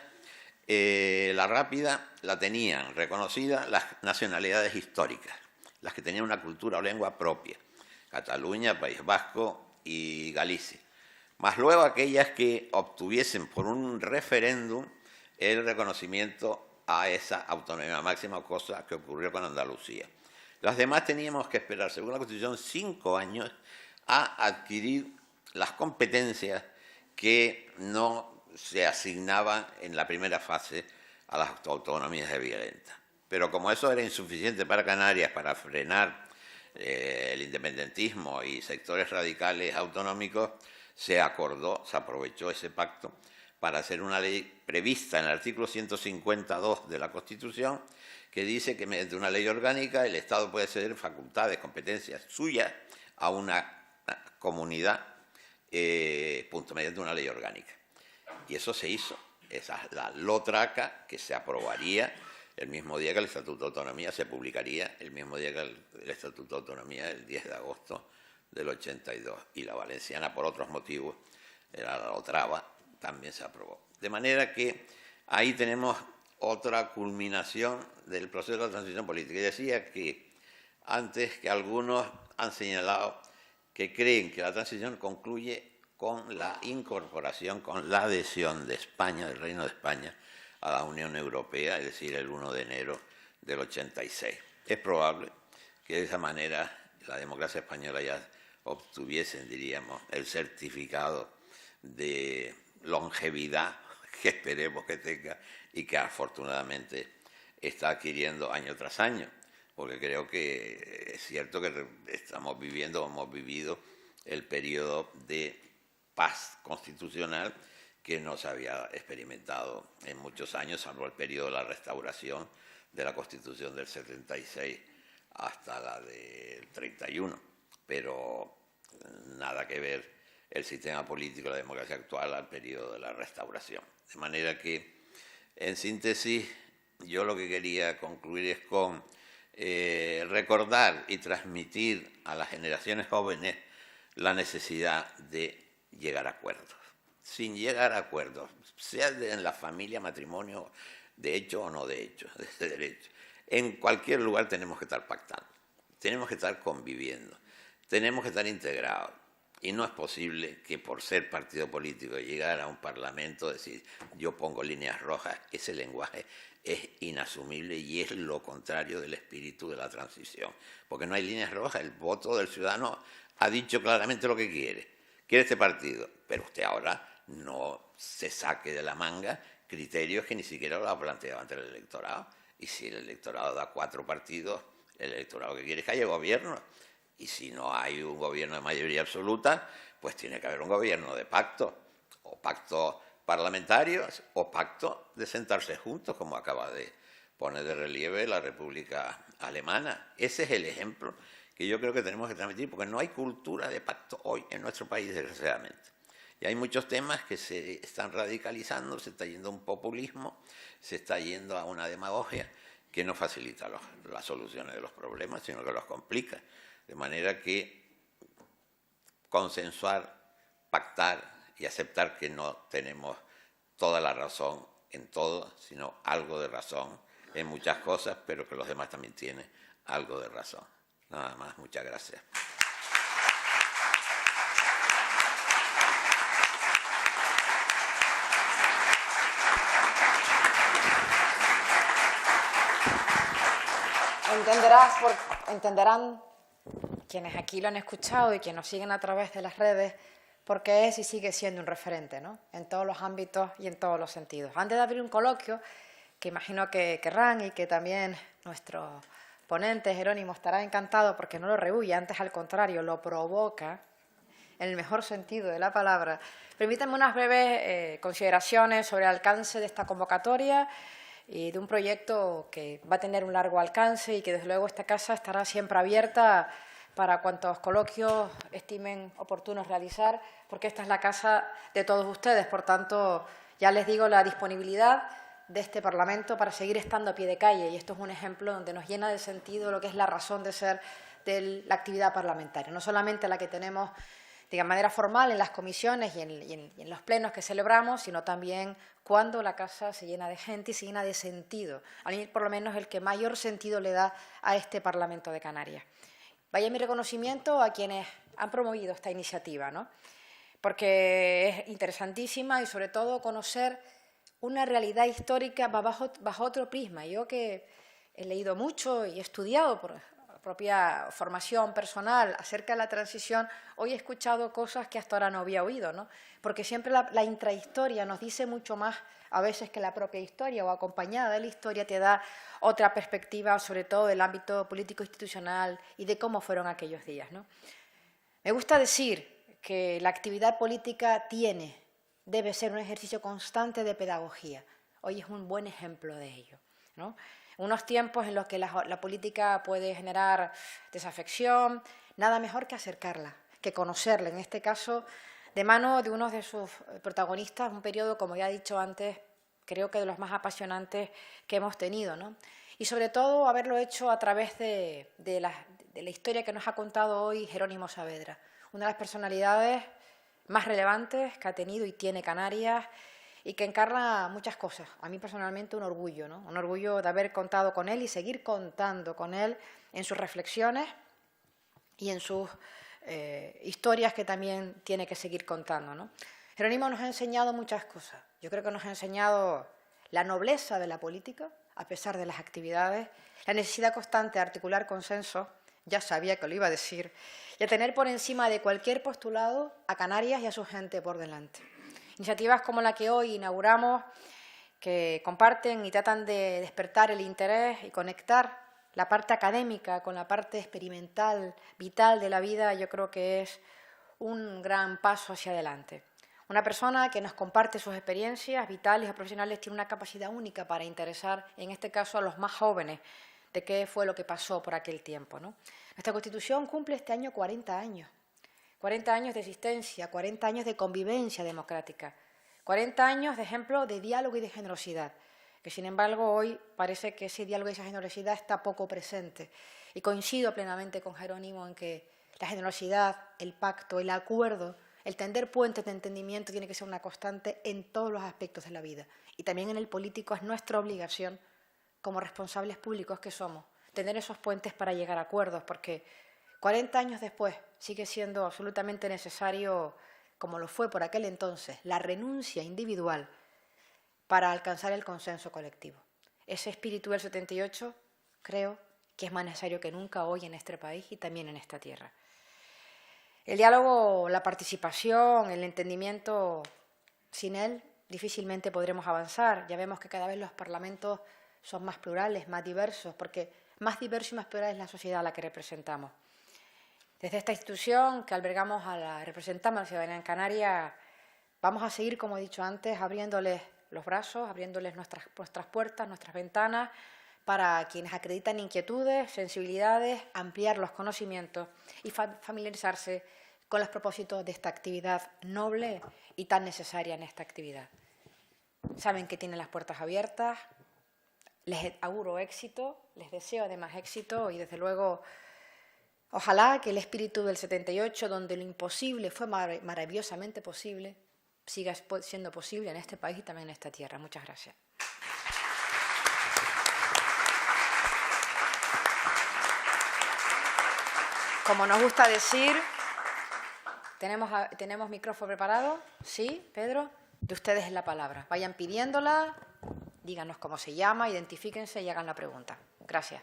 la rápida la tenían reconocida las nacionalidades históricas, las que tenían una cultura o lengua propia, Cataluña, País Vasco y Galicia, más luego aquellas que obtuviesen por un referéndum el reconocimiento a esa autonomía máxima, cosa que ocurrió con Andalucía. Las demás teníamos que esperar, según la Constitución, 5 años a adquirir las competencias que no se asignaban en la primera fase a las autonomías de vía lenta. Pero como eso era insuficiente para Canarias para frenar el independentismo y sectores radicales autonómicos, se acordó, se aprovechó ese pacto para hacer una ley prevista en el artículo 152 de la Constitución, que dice que mediante una ley orgánica el Estado puede ceder facultades, competencias suyas a una comunidad, mediante una ley orgánica. Y eso se hizo. Esa es la lotraca que se aprobaría el mismo día que el Estatuto de Autonomía, se publicaría el mismo día que el Estatuto de Autonomía, el 10 de agosto del 82. Y la valenciana, por otros motivos, era la lotrava, también se aprobó. De manera que ahí tenemos otra culminación del proceso de la transición política. Y decía que antes que algunos han señalado que creen que la transición concluye con la incorporación, con la adhesión de España, del Reino de España, a la Unión Europea, es decir, el 1 de enero del 86. Es probable que de esa manera la democracia española ya obtuviesen, diríamos, el certificado de longevidad que esperemos que tenga y que afortunadamente está adquiriendo año tras año, porque creo que es cierto que hemos vivido el periodo de paz constitucional que no se había experimentado en muchos años, salvo el periodo de la restauración de la Constitución del 76 hasta la del 31. Pero nada que ver el sistema político, la democracia actual, al periodo de la restauración. De manera que, en síntesis, yo lo que quería concluir es con recordar y transmitir a las generaciones jóvenes la necesidad de llegar a acuerdos. Sin llegar a acuerdos, sea en la familia, matrimonio, de hecho o no de hecho, de derecho. En cualquier lugar tenemos que estar pactando, tenemos que estar conviviendo, tenemos que estar integrados. Y no es posible que por ser partido político y llegar a un parlamento decir yo pongo líneas rojas. Ese lenguaje es inasumible y es lo contrario del espíritu de la transición. Porque no hay líneas rojas, el voto del ciudadano ha dicho claramente lo que quiere. Quiere este partido, pero usted ahora no se saque de la manga criterios que ni siquiera lo ha planteado ante el electorado. Y si el electorado da 4 partidos, el electorado que quiere es que haya gobierno. Y si no hay un gobierno de mayoría absoluta, pues tiene que haber un gobierno de pacto, o pactos parlamentarios, o pacto de sentarse juntos, como acaba de poner de relieve la República Alemana. Ese es el ejemplo que yo creo que tenemos que transmitir, porque no hay cultura de pacto hoy en nuestro país, desgraciadamente. Y hay muchos temas que se están radicalizando, se está yendo a un populismo, se está yendo a una demagogia que no facilita las soluciones de los problemas, sino que los complica. De manera que consensuar, pactar y aceptar que no tenemos toda la razón en todo, sino algo de razón en muchas cosas, pero que los demás también tienen algo de razón. Nada más, muchas gracias. Entenderán quienes aquí lo han escuchado y quienes nos siguen a través de las redes, porque es y sigue siendo un referente, ¿no? En todos los ámbitos y en todos los sentidos. Antes de abrir un coloquio, que imagino que querrán y que también nuestro ponente Jerónimo estará encantado porque no lo rehúye, antes al contrario, lo provoca, en el mejor sentido de la palabra. Permítanme unas breves consideraciones sobre el alcance de esta convocatoria y de un proyecto que va a tener un largo alcance y que desde luego esta casa estará siempre abierta para cuantos coloquios estimen oportunos realizar, porque esta es la casa de todos ustedes. Por tanto, ya les digo la disponibilidad de este Parlamento para seguir estando a pie de calle, y esto es un ejemplo donde nos llena de sentido lo que es la razón de ser de la actividad parlamentaria, no solamente la que tenemos de manera formal en las comisiones y en los plenos que celebramos, sino también cuando la casa se llena de gente y se llena de sentido. A mí, por lo menos, el que mayor sentido le da a este Parlamento de Canarias. Vaya mi reconocimiento a quienes han promovido esta iniciativa, ¿no? Porque es interesantísima y, sobre todo, conocer una realidad histórica bajo otro prisma. Yo que he leído mucho y he estudiado por propia formación personal acerca de la transición, hoy he escuchado cosas que hasta ahora no había oído, ¿no? Porque siempre la intrahistoria nos dice mucho más a veces que la propia historia, o acompañada de la historia te da otra perspectiva, sobre todo del ámbito político-institucional y de cómo fueron aquellos días, ¿no? Me gusta decir que la actividad política debe ser un ejercicio constante de pedagogía. Hoy es un buen ejemplo de ello, ¿no? Unos tiempos en los que la política puede generar desafección, nada mejor que acercarla, que conocerla, en este caso de mano de uno de sus protagonistas, un periodo, como ya he dicho antes, creo que de los más apasionantes que hemos tenido, ¿no? Y sobre todo haberlo hecho a través de la historia que nos ha contado hoy Jerónimo Saavedra, una de las personalidades más relevantes que ha tenido y tiene Canarias, y que encarna muchas cosas. A mí personalmente un orgullo, ¿no? Un orgullo de haber contado con él y seguir contando con él en sus reflexiones y en sus historias que también tiene que seguir contando, ¿no? Jerónimo nos ha enseñado muchas cosas. Yo creo que nos ha enseñado la nobleza de la política, a pesar de las actividades, la necesidad constante de articular consensos ya sabía que lo iba a decir, y a tener por encima de cualquier postulado a Canarias y a su gente por delante. Iniciativas como la que hoy inauguramos, que comparten y tratan de despertar el interés y conectar la parte académica con la parte experimental, vital de la vida, yo creo que es un gran paso hacia adelante. Una persona que nos comparte sus experiencias vitales o profesionales tiene una capacidad única para interesar, en este caso, a los más jóvenes, de qué fue lo que pasó por aquel tiempo, ¿no? Nuestra Constitución cumple este año 40 años. 40 años de existencia, 40 años de convivencia democrática, 40 años de ejemplo de diálogo y de generosidad, que sin embargo hoy parece que ese diálogo y esa generosidad está poco presente. Y coincido plenamente con Jerónimo en que la generosidad, el pacto, el acuerdo, el tender puentes de entendimiento tiene que ser una constante en todos los aspectos de la vida. Y también en el político es nuestra obligación, como responsables públicos que somos, tener esos puentes para llegar a acuerdos, porque 40 años después sigue siendo absolutamente necesario, como lo fue por aquel entonces, la renuncia individual para alcanzar el consenso colectivo. Ese espíritu del 78 creo que es más necesario que nunca hoy en este país y también en esta tierra. El diálogo, la participación, el entendimiento, sin él difícilmente podremos avanzar. Ya vemos que cada vez los parlamentos son más plurales, más diversos, porque más diverso y más plural es la sociedad a la que representamos. Desde esta institución que representamos a la ciudadanía en Canarias, vamos a seguir, como he dicho antes, abriéndoles los brazos, abriéndoles nuestras puertas, nuestras ventanas, para quienes acreditan inquietudes, sensibilidades, ampliar los conocimientos y familiarizarse con los propósitos de esta actividad noble y tan necesaria en esta actividad. Saben que tienen las puertas abiertas, les auguro éxito, les deseo además éxito y desde luego ojalá que el espíritu del 78, donde lo imposible fue maravillosamente posible, siga siendo posible en este país y también en esta tierra. Muchas gracias. Como nos gusta decir, ¿tenemos micrófono preparado? ¿Sí, Pedro? De ustedes es la palabra. Vayan pidiéndola, díganos cómo se llama, identifíquense y hagan la pregunta. Gracias.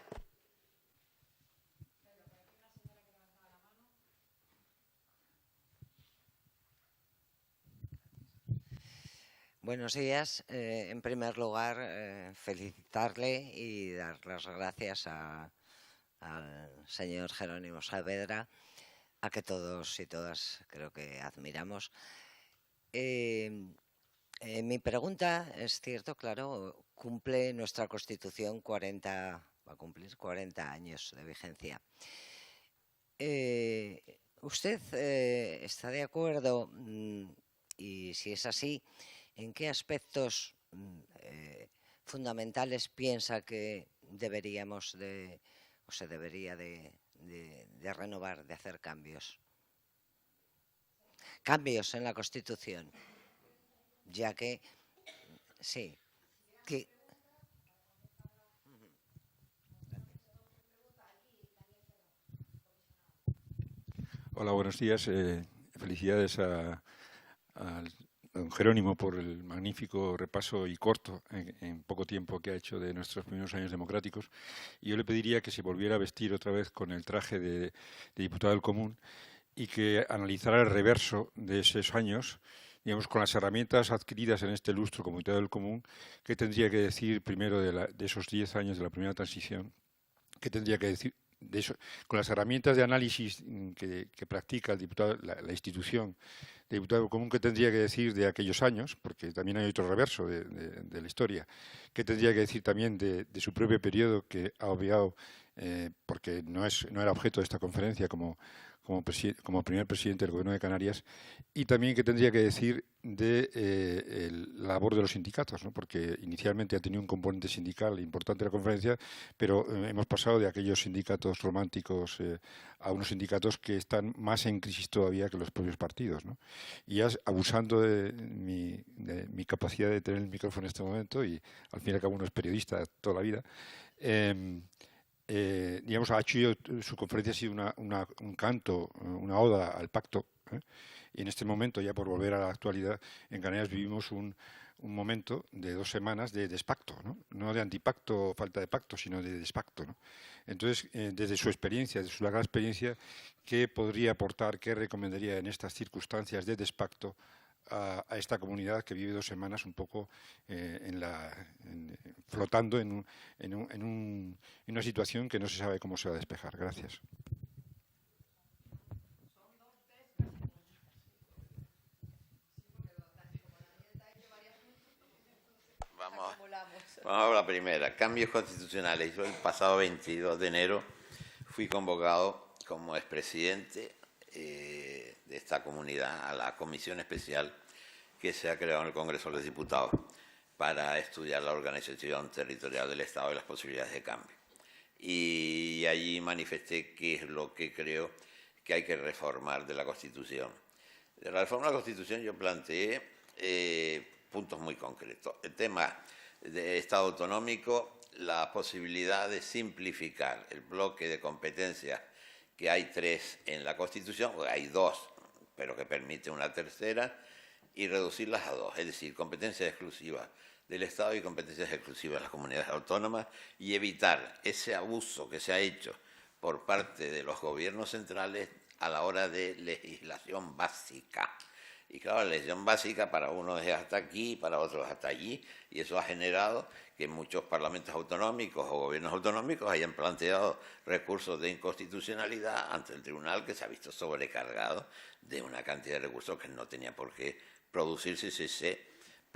Buenos días. En primer lugar, felicitarle y dar las gracias al señor Jerónimo Saavedra, a que todos y todas creo que admiramos. Mi pregunta es cierto, claro, cumple nuestra Constitución va a cumplir 40 años de vigencia. ¿Usted está de acuerdo? Y si es así, ¿en qué aspectos fundamentales piensa que deberíamos o se debería de renovar, de hacer cambios? Cambios en la Constitución, ya que sí. Hola, buenos días. Felicidades a don Jerónimo por el magnífico repaso y corto en poco tiempo que ha hecho de nuestros primeros años democráticos. Y yo le pediría que se volviera a vestir otra vez con el traje de diputado del Común y que analizara el reverso de esos años, digamos, con las herramientas adquiridas en este lustro como diputado del Común, qué tendría que decir primero de esos 10 años de la primera transición, qué tendría que decir de eso, con las herramientas de análisis que practica el diputado, la institución de diputado común, ¿qué tendría que decir de aquellos años? Porque también hay otro reverso de la historia. ¿Qué tendría que decir también de su propio periodo, que ha obviado, porque no era objeto de esta conferencia como primer presidente del Gobierno de Canarias? Y también qué tendría que decir de la labor de los sindicatos, ¿no? Porque inicialmente ha tenido un componente sindical importante la conferencia, pero hemos pasado de aquellos sindicatos románticos a unos sindicatos que están más en crisis todavía que los propios partidos, ¿no? Y ya abusando de mi capacidad de tener el micrófono en este momento, y al fin y al cabo uno es periodista toda la vida, digamos, ha hecho su conferencia ha sido un canto, una oda al pacto, ¿eh? Y en este momento, ya por volver a la actualidad, en Canarias vivimos un momento de 2 semanas de despacto, no de antipacto o falta de pacto, sino de despacto, ¿no? Entonces, desde su experiencia, desde su larga experiencia, ¿qué podría aportar, qué recomendaría en estas circunstancias de despacto a esta comunidad que vive 2 semanas un poco flotando en una situación que no se sabe cómo se va a despejar? Gracias. Vamos a la primera. Cambios constitucionales. Yo el pasado 22 de enero fui convocado como expresidente de esta comunidad a la comisión especial que se ha creado en el Congreso de los Diputados para estudiar la organización territorial del Estado y las posibilidades de cambio. Y allí manifesté qué es lo que creo que hay que reformar de la Constitución. De la reforma de la Constitución yo planteé puntos muy concretos. El tema de Estado autonómico, la posibilidad de simplificar el bloque de competencias, que hay 3 en la Constitución, o hay 2, pero que permite una tercera, y reducirlas a 2, es decir, competencias exclusivas del Estado y competencias exclusivas de las comunidades autónomas, y evitar ese abuso que se ha hecho por parte de los gobiernos centrales a la hora de legislación básica. Y claro, la legislación básica para unos es hasta aquí, para otros hasta allí, y eso ha generado que muchos parlamentos autonómicos o gobiernos autonómicos hayan planteado recursos de inconstitucionalidad ante el tribunal, que se ha visto sobrecargado de una cantidad de recursos que no tenía por qué producirse si se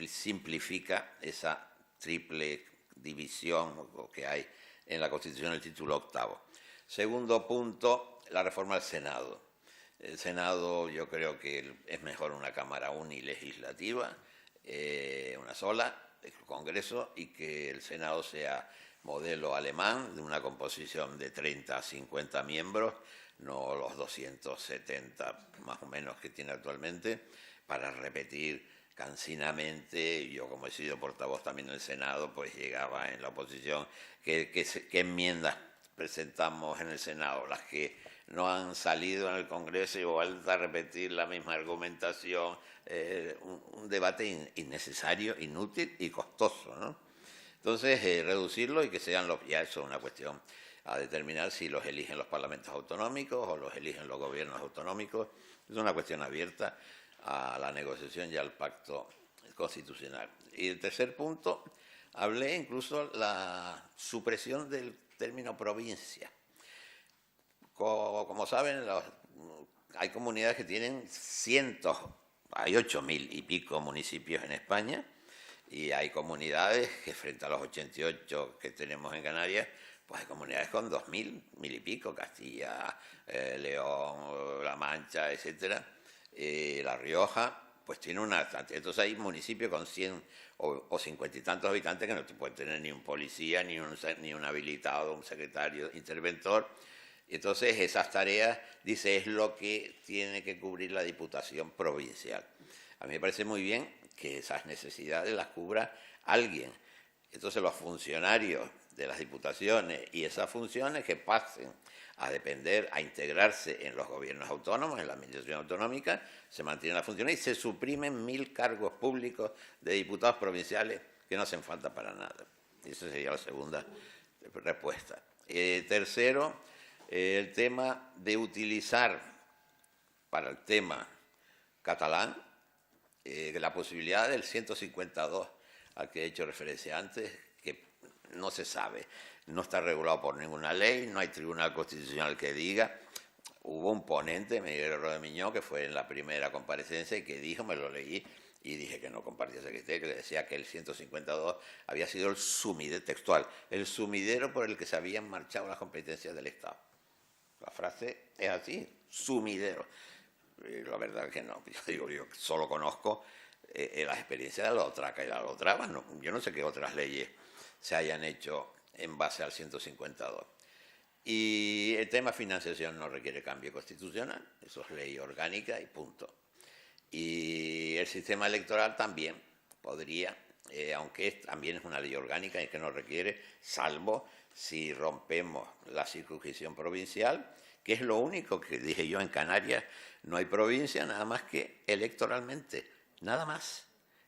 simplifica esa triple división que hay en la Constitución del título 8º. Segundo punto, la reforma del Senado. El Senado, yo creo que es mejor una Cámara unilegislativa, una sola, el Congreso, y que el Senado sea modelo alemán, de una composición de 30 a 50 miembros, no los 270 más o menos que tiene actualmente, para repetir cansinamente. Yo, como he sido portavoz también en el Senado, pues llegaba en la oposición, ¿qué enmiendas presentamos en el Senado? Las que no han salido en el Congreso y vuelta a repetir la misma argumentación, un debate innecesario, inútil y costoso, ¿no? Entonces, reducirlo y que sean ya eso es una cuestión a determinar si los eligen los parlamentos autonómicos o los eligen los gobiernos autonómicos. Es una cuestión abierta a la negociación y al pacto constitucional. Y el tercer punto, hablé incluso la supresión del término provincia. Como saben, hay comunidades que tienen cientos, hay 8.000 y pico municipios en España, y hay comunidades que frente a los 88 que tenemos en Canarias, pues hay comunidades con 2.000, 1.000 y pico, Castilla, León, La Mancha, etcétera. La Rioja, pues tiene una... Entonces hay municipios con 100 o 50 y tantos habitantes que no pueden tener ni un policía, ni un habilitado, un secretario interventor. Entonces esas tareas, dice, es lo que tiene que cubrir la Diputación Provincial. A mí me parece muy bien que esas necesidades las cubra alguien. Entonces los funcionarios de las diputaciones y esas funciones que pasen a depender, a integrarse en los gobiernos autónomos, en la administración autonómica, se mantienen las funciones y se suprimen 1.000 cargos públicos de diputados provinciales que no hacen falta para nada. Esa sería la segunda respuesta. Tercero, el tema de utilizar para el tema catalán la posibilidad del 152 al que he hecho referencia antes, que no se sabe, no está regulado por ninguna ley, no hay tribunal constitucional que diga. Hubo un ponente, Miguel Rodemiñón, que fue en la primera comparecencia y que dijo, me lo leí y dije que no compartía ese criterio, que decía que el 152 había sido el sumidero textual, el sumidero por el que se habían marchado las competencias del Estado. La frase es así, sumidero. La verdad es que no, yo solo conozco las experiencias de la Otraca y la Lotrava, no, yo no sé qué otras leyes se hayan hecho en base al 152. Y el tema financiación no requiere cambio constitucional, eso es ley orgánica y punto. Y el sistema electoral también podría, aunque también es una ley orgánica y que no requiere, salvo si rompemos la circunscripción provincial, que es lo único que dije yo en Canarias, no hay provincia nada más que electoralmente, nada más.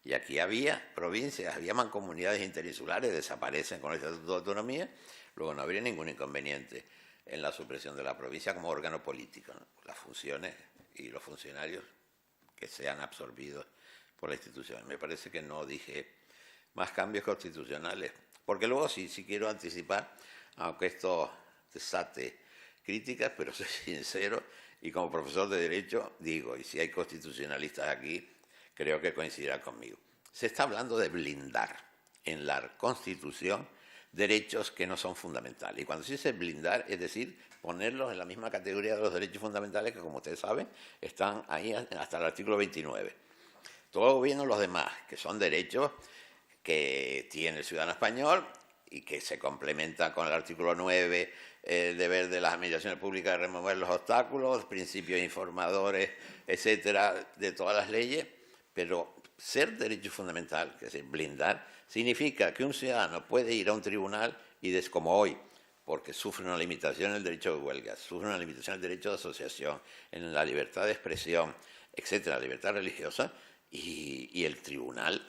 Y aquí había provincias, había mancomunidades interinsulares, desaparecen con el Estatuto de Autonomía, luego no habría ningún inconveniente en la supresión de la provincia como órgano político, ¿no? Las funciones y los funcionarios que sean absorbidos por la institución. Me parece que no dije más cambios constitucionales, porque luego sí quiero anticipar, aunque esto desate críticas, pero soy sincero y como profesor de Derecho digo, y si hay constitucionalistas aquí, creo que coincidirán conmigo. Se está hablando de blindar en la Constitución derechos que no son fundamentales. Y cuando se dice blindar, es decir, ponerlos en la misma categoría de los derechos fundamentales que, como ustedes saben, están ahí hasta el artículo 29. Todo bien los demás, que son derechos que tiene el ciudadano español y que se complementa con el artículo 9, el deber de las administraciones públicas de remover los obstáculos, principios informadores, etcétera, de todas las leyes, pero ser derecho fundamental, que es blindar, significa que un ciudadano puede ir a un tribunal y, como hoy, porque sufre una limitación en el derecho de huelga, sufre una limitación en el derecho de asociación, en la libertad de expresión, etcétera, la libertad religiosa, y el tribunal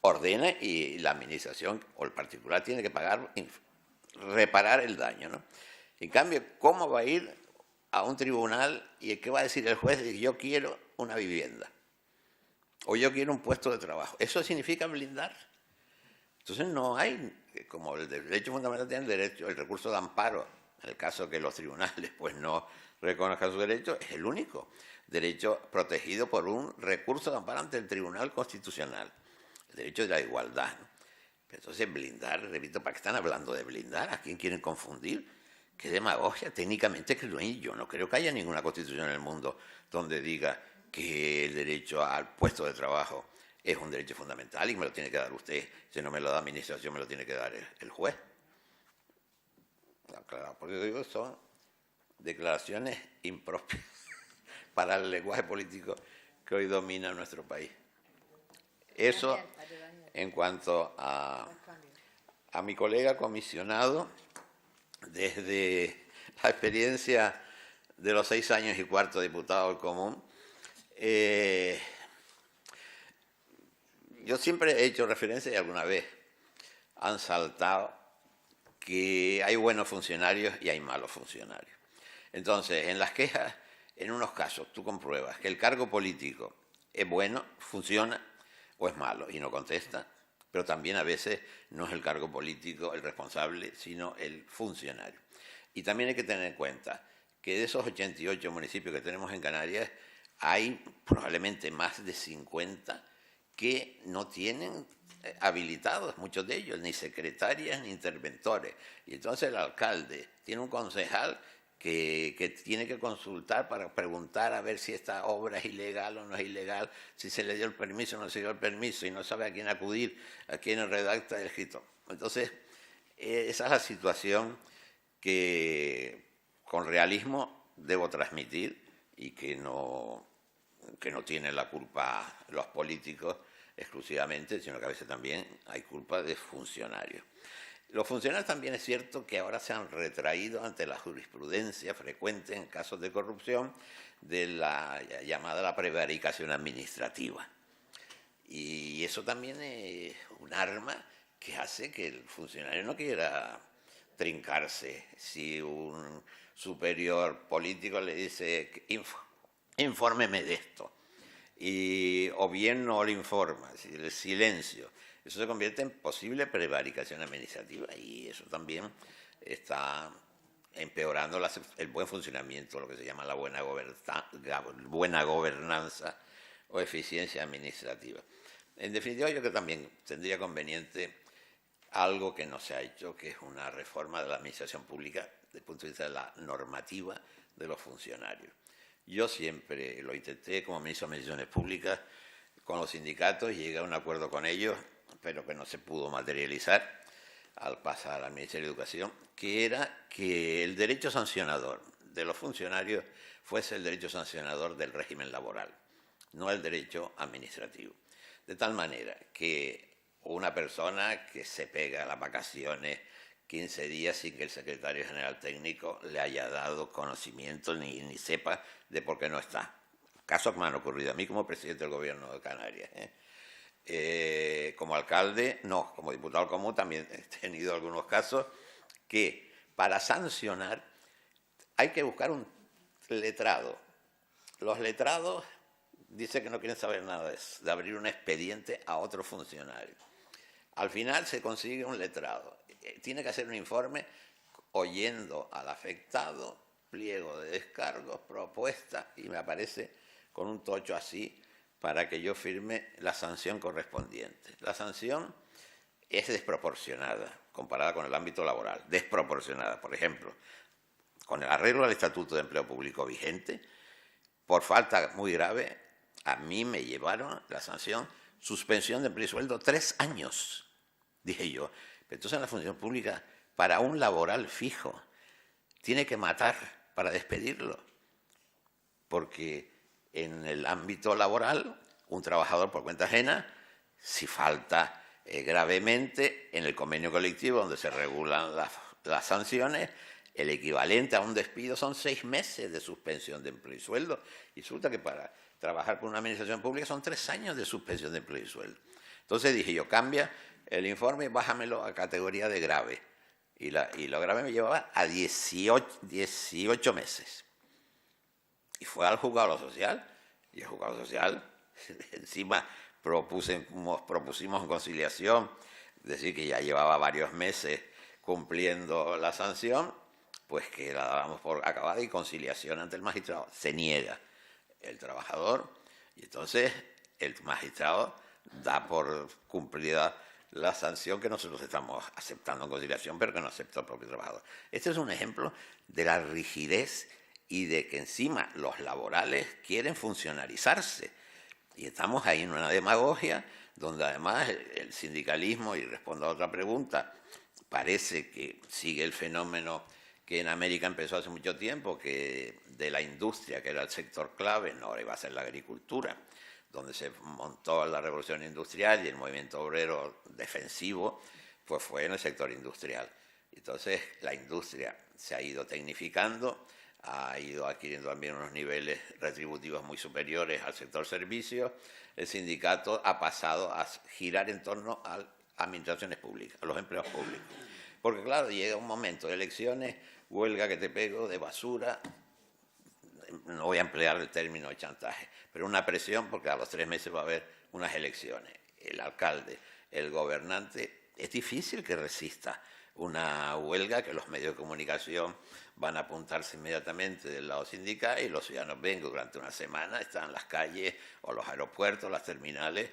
ordena y la administración o el particular tiene que pagar, reparar el daño, ¿no? En cambio, ¿cómo va a ir a un tribunal y qué va a decir el juez? Yo quiero una vivienda o yo quiero un puesto de trabajo. ¿Eso significa blindar? Entonces no hay, como el derecho fundamental tiene el derecho, el recurso de amparo, en el caso que los tribunales pues no reconozcan su derecho, es el único derecho protegido por un recurso de amparo ante el Tribunal Constitucional, el derecho de la igualdad, ¿no? Entonces blindar, repito, ¿para qué están hablando de blindar? ¿A quién quieren confundir? Qué demagogia, técnicamente que yo no creo que haya ninguna constitución en el mundo donde diga que el derecho al puesto de trabajo es un derecho fundamental y me lo tiene que dar usted. Si no me lo da la administración, me lo tiene que dar el juez. No, claro, porque digo, son declaraciones impropias para el lenguaje político que hoy domina nuestro país. Eso en cuanto a mi colega comisionado, desde la experiencia de los 6 años y cuarto diputado del Común, yo siempre he hecho referencia y alguna vez han saltado que hay buenos funcionarios y hay malos funcionarios. Entonces, en las quejas, en unos casos tú compruebas que el cargo político es bueno, funciona, o es malo y no contesta, pero también a veces no es el cargo político el responsable, sino el funcionario. Y también hay que tener en cuenta que de esos 88 municipios que tenemos en Canarias, hay probablemente más de 50 que no tienen habilitados, muchos de ellos, ni secretarias ni interventores. Y entonces el alcalde tiene un concejal que tiene que consultar para preguntar a ver si esta obra es ilegal o no es ilegal, si se le dio el permiso o no se dio el permiso, y no sabe a quién acudir, a quién redacta el escrito. Entonces, esa es la situación que con realismo debo transmitir y que no tienen la culpa los políticos exclusivamente, sino que a veces también hay culpa de funcionarios. Los funcionarios también es cierto que ahora se han retraído ante la jurisprudencia frecuente en casos de corrupción de la llamada la prevaricación administrativa. Y eso también es un arma que hace que el funcionario no quiera trincarse. Si un superior político le dice, infórmeme de esto, o bien no le informa, el silencio, eso se convierte en posible prevaricación administrativa y eso también está empeorando el buen funcionamiento, lo que se llama la buena gobernanza o eficiencia administrativa. En definitiva, yo creo que también tendría conveniente algo que no se ha hecho, que es una reforma de la administración pública desde el punto de vista de la normativa de los funcionarios. Yo siempre lo intenté como ministro de Administraciones Públicas con los sindicatos y llegué a un acuerdo con ellos, pero que no se pudo materializar al pasar al Ministerio de Educación, que era que el derecho sancionador de los funcionarios fuese el derecho sancionador del régimen laboral, no el derecho administrativo. De tal manera que una persona que se pega las vacaciones 15 días sin que el secretario general técnico le haya dado conocimiento ni sepa de por qué no está. Casos que me han ocurrido a mí como presidente del gobierno de Canarias. Como alcalde, no, como diputado común también he tenido algunos casos que para sancionar hay que buscar un letrado. Los letrados dicen que no quieren saber nada de eso, de abrir un expediente a otro funcionario. Al final se consigue un letrado. Tiene que hacer un informe oyendo al afectado, pliego de descargos, propuesta, y me aparece con un tocho así para que yo firme la sanción correspondiente. La sanción es desproporcionada comparada con el ámbito laboral, desproporcionada. Por ejemplo, con el arreglo del Estatuto de Empleo Público vigente, por falta muy grave, a mí me llevaron la sanción suspensión de empleo y sueldo 3 años. Dije yo, pero entonces en la función pública, para un laboral fijo, tiene que matar para despedirlo. Porque en el ámbito laboral, un trabajador por cuenta ajena, si falta gravemente en el convenio colectivo donde se regulan las sanciones, el equivalente a un despido son 6 meses de suspensión de empleo y sueldo. Y resulta que para trabajar por una administración pública son 3 años de suspensión de empleo y sueldo. Entonces dije yo, cambia el informe y bájamelo a categoría de grave. Y lo grave me llevaba a 18 meses. Y fue al juzgado social, y el juzgado social encima propusimos en conciliación, decir que ya llevaba varios meses cumpliendo la sanción, pues que la dábamos por acabada y conciliación ante el magistrado. Se niega el trabajador y entonces el magistrado da por cumplida la sanción que nosotros estamos aceptando en conciliación, pero que no acepta el propio trabajador. Este es un ejemplo de la rigidez y de que encima los laborales quieren funcionarizarse. Y estamos ahí en una demagogia donde además el sindicalismo, y respondo a otra pregunta, parece que sigue el fenómeno que en América empezó hace mucho tiempo, que de la industria, que era el sector clave, no, ahora iba a ser la agricultura, donde se montó la revolución industrial y el movimiento obrero defensivo, pues fue en el sector industrial. Entonces la industria se ha ido tecnificando, ha ido adquiriendo también unos niveles retributivos muy superiores al sector servicios. El sindicato ha pasado a girar en torno a administraciones públicas, a los empleos públicos. Porque claro, llega un momento de elecciones, huelga que te pego, de basura, no voy a emplear el término de chantaje, pero una presión porque a los 3 meses va a haber unas elecciones. El alcalde, el gobernante, es difícil que resista una huelga que los medios de comunicación van a apuntarse inmediatamente del lado sindical y los ciudadanos ven que durante una semana están en las calles o los aeropuertos, las terminales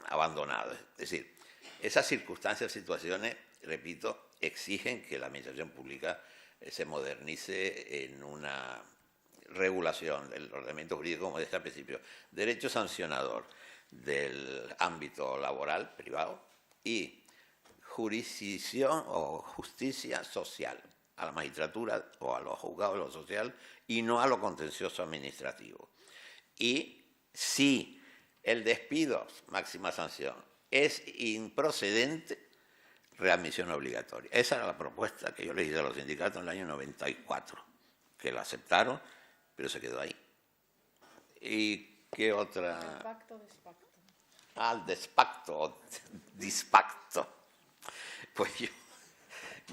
abandonados. Es decir, esas circunstancias, situaciones, repito, exigen que la administración pública se modernice en una regulación del ordenamiento jurídico, como decía al principio, derecho sancionador del ámbito laboral privado y jurisdicción o justicia social a la magistratura o a los juzgados de lo social y no a lo contencioso administrativo. Y si el despido, máxima sanción, es improcedente, readmisión obligatoria. Esa era la propuesta que yo le hice a los sindicatos en el año 94, que la aceptaron, pero se quedó ahí. ¿Y qué otra? Despacto, despacto. Ah, el despacto o dispacto. Pues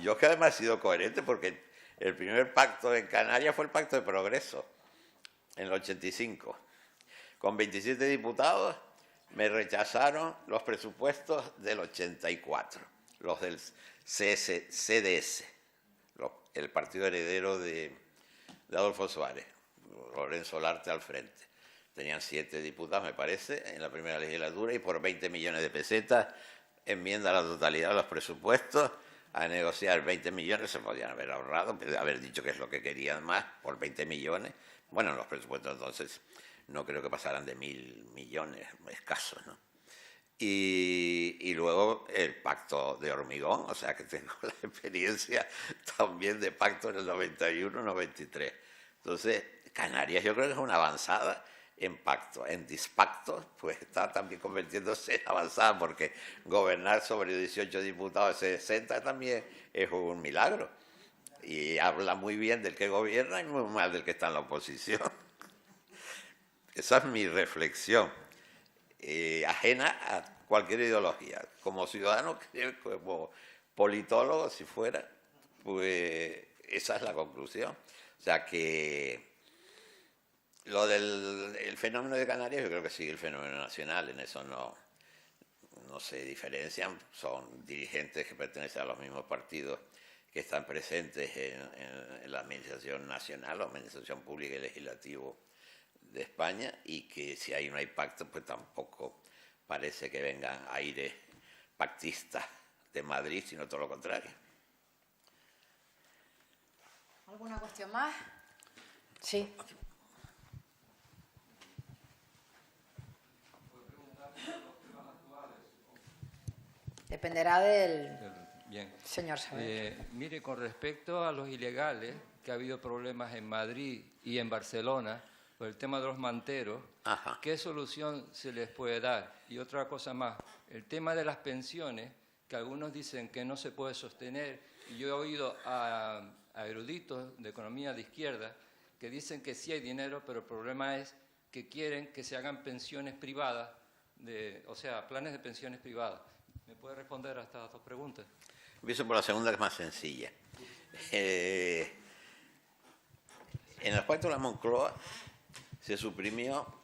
yo que además he sido coherente porque el primer pacto en Canarias fue el Pacto de Progreso, en el 85. Con 27 diputados me rechazaron los presupuestos del 84, los del CDS, el partido heredero de Adolfo Suárez, Lorenzo Larte al frente. Tenían 7 diputados, me parece, en la primera legislatura y por 20 millones de pesetas, enmienda a la totalidad de los presupuestos, a negociar 20 millones, se podían haber ahorrado, haber dicho que es lo que querían más, por 20 millones. Bueno, los presupuestos entonces no creo que pasaran de 1.000 millones, escasos, ¿no? Y luego el pacto de hormigón, o sea que tengo la experiencia también de pacto en el 91-93. Entonces, Canarias yo creo que es una avanzada en pacto. En dispacto, pues está también convirtiéndose en avanzada, porque gobernar sobre 18 diputados de 60 también es un milagro. Y habla muy bien del que gobierna y muy mal del que está en la oposición. Esa es mi reflexión. ajena a cualquier ideología. Como ciudadano, creo, como politólogo, si fuera, pues esa es la conclusión. O sea que lo del fenómeno de Canarias, yo creo que sigue el fenómeno nacional, en eso no se diferencian, son dirigentes que pertenecen a los mismos partidos que están presentes en la administración nacional, la administración pública y legislativa de España, y que si ahí no hay pacto, pues tampoco parece que vengan aires pactistas de Madrid, sino todo lo contrario. ¿Alguna cuestión más? Sí. Dependerá del Bien. señor Saavedra. Mire, con respecto a los ilegales, que ha habido problemas en Madrid y en Barcelona, por el tema de los manteros, Ajá. ¿qué solución se les puede dar? Y otra cosa más, el tema de las pensiones, que algunos dicen que no se puede sostener, y yo he oído a eruditos de economía de izquierda que dicen que sí hay dinero, pero el problema es que quieren que se hagan pensiones privadas, o sea, planes de pensiones privadas. ¿Me puede responder a estas dos preguntas? Empiezo por la segunda, que es más sencilla. En el pacto de la Moncloa se suprimió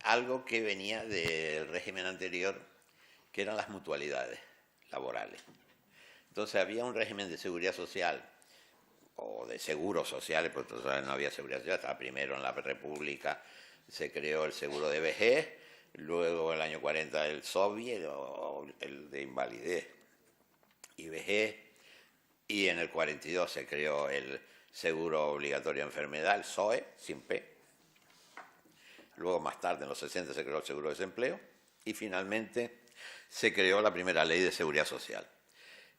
algo que venía del régimen anterior, que eran las mutualidades laborales. Entonces había un régimen de seguridad social, o de seguros sociales, porque entonces no había seguridad social, estaba primero en la República, se creó el seguro de vejez, luego en el año 40 el SOBI, el de invalidez y vejez, y en el 42 se creó el seguro obligatorio de enfermedad, el SOE, sin P. Luego más tarde, en los 60, se creó el seguro de desempleo, y finalmente se creó la primera ley de seguridad social.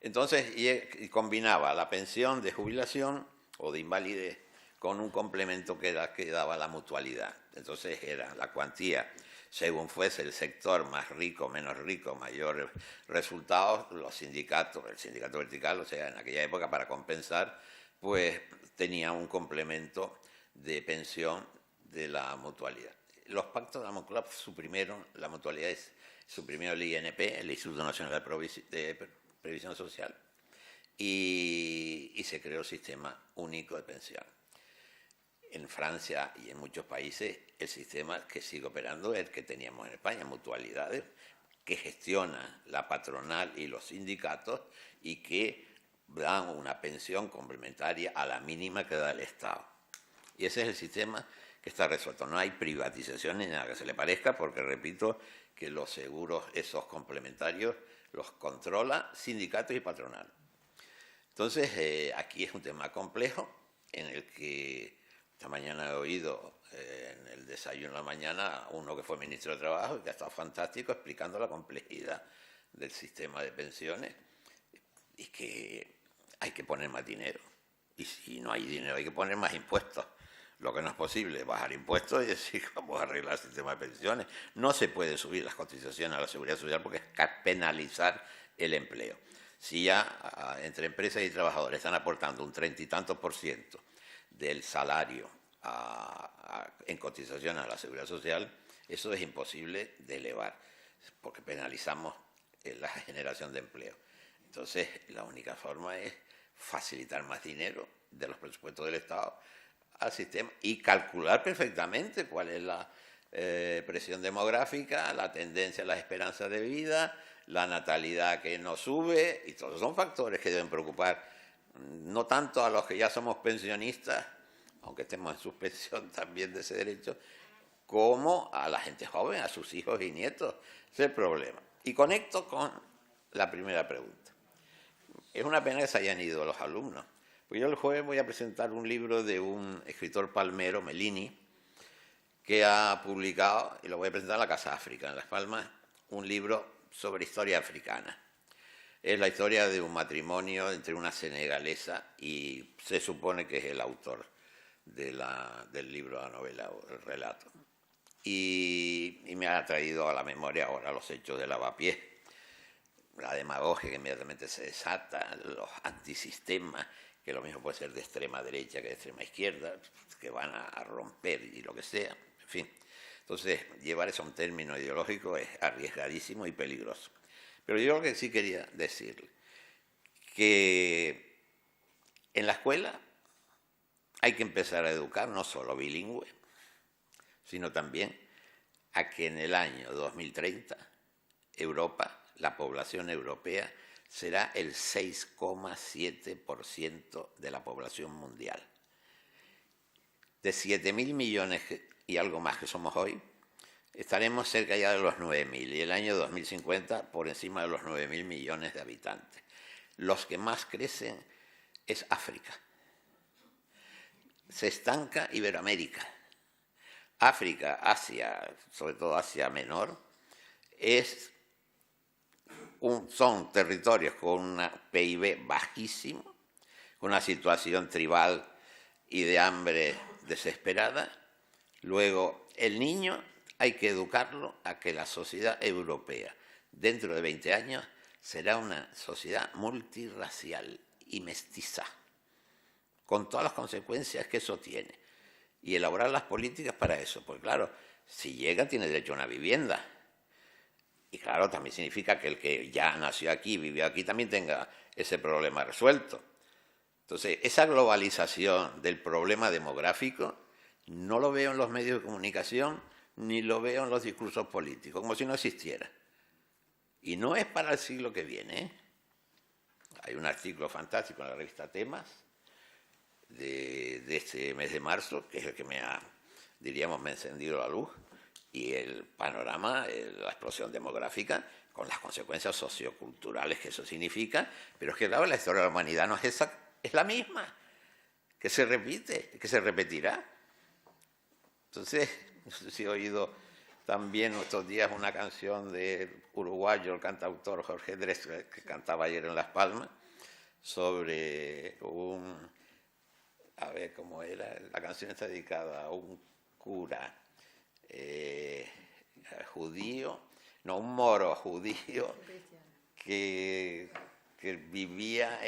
Entonces, y combinaba la pensión de jubilación o de invalidez con un complemento que daba la mutualidad. Entonces era la cuantía, según fuese el sector más rico, menos rico, mayores resultados, los sindicatos, el sindicato vertical, o sea, en aquella época, para compensar, pues tenía un complemento de pensión de la mutualidad. Los pactos de la Moncloa suprimieron la mutualidad, suprimieron el INP, el Instituto Nacional de Previsión Social, y se creó el sistema único de pensión. En Francia y en muchos países el sistema que sigue operando es el que teníamos en España, mutualidades que gestionan la patronal y los sindicatos y que dan una pensión complementaria a la mínima que da el Estado. Y ese es el sistema que está resuelto. No hay privatización ni nada que se le parezca, porque repito que los seguros, esos complementarios, los controla sindicatos y patronal. Entonces, aquí es un tema complejo en el que esta mañana he oído en el desayuno de la mañana a uno que fue ministro de Trabajo y que ha estado fantástico explicando la complejidad del sistema de pensiones y que hay que poner más dinero. Y si no hay dinero, hay que poner más impuestos. Lo que no es posible es bajar impuestos y decir vamos a arreglar el sistema de pensiones. No se puede subir las cotizaciones a la seguridad social porque es penalizar el empleo. Si ya entre empresas y trabajadores están aportando un 30 y tantos % del salario en cotización a la seguridad social, eso es imposible de elevar porque penalizamos la generación de empleo. Entonces, la única forma es facilitar más dinero de los presupuestos del Estado al sistema y calcular perfectamente cuál es la presión demográfica, la tendencia a la esperanza de vida, la natalidad que no sube, y todos son factores que deben preocupar no tanto a los que ya somos pensionistas, aunque estemos en suspensión también de ese derecho, como a la gente joven, a sus hijos y nietos. Ese es el problema. Y conecto con la primera pregunta. Es una pena que se hayan ido los alumnos. Pues yo el jueves voy a presentar un libro de un escritor palmero, Mellini, que ha publicado, y lo voy a presentar en la Casa África, en Las Palmas, un libro sobre historia africana. Es la historia de un matrimonio entre una senegalesa y se supone que es el autor del libro, la novela o el relato. Y me ha traído a la memoria ahora los hechos de Lavapiés, la demagogia que inmediatamente se desata, los antisistemas, que lo mismo puede ser de extrema derecha que de extrema izquierda, que van a romper y lo que sea, en fin. Entonces, llevar eso a un término ideológico es arriesgadísimo y peligroso. Pero yo lo que sí quería decirle, que en la escuela hay que empezar a educar no solo bilingüe, sino también a que en el año 2030 Europa, la población europea, será el 6,7% de la población mundial. De 7.000 millones y algo más que somos hoy, estaremos cerca ya de los 9.000 y el año 2050 por encima de los 9.000 millones de habitantes. Los que más crecen es África. Se estanca Iberoamérica. África, Asia, sobre todo Asia Menor, son territorios con un PIB bajísimo, con una situación tribal y de hambre desesperada. Luego, el niño hay que educarlo a que la sociedad europea, dentro de 20 años, será una sociedad multirracial y mestiza, con todas las consecuencias que eso tiene. Y elaborar las políticas para eso, pues claro, si llega tiene derecho a una vivienda. Y claro, también significa que el que ya nació aquí, vivió aquí, también tenga ese problema resuelto. Entonces, esa globalización del problema demográfico no lo veo en los medios de comunicación ni lo veo en los discursos políticos, como si no existiera. Y no es para el siglo que viene, ¿eh? Hay un artículo fantástico en la revista Temas de este mes de marzo, que es el que me ha encendido la luz, y el panorama, la explosión demográfica, con las consecuencias socioculturales que eso significa, pero es que claro, la historia de la humanidad no es esa, es la misma, que se repite, que se repetirá. Entonces, no sé si he oído también estos días una canción del uruguayo, el cantautor Jorge Drexler, que cantaba ayer en Las Palmas, sobre a ver cómo era, la canción está dedicada a un cura judío, no, un moro judío que vivía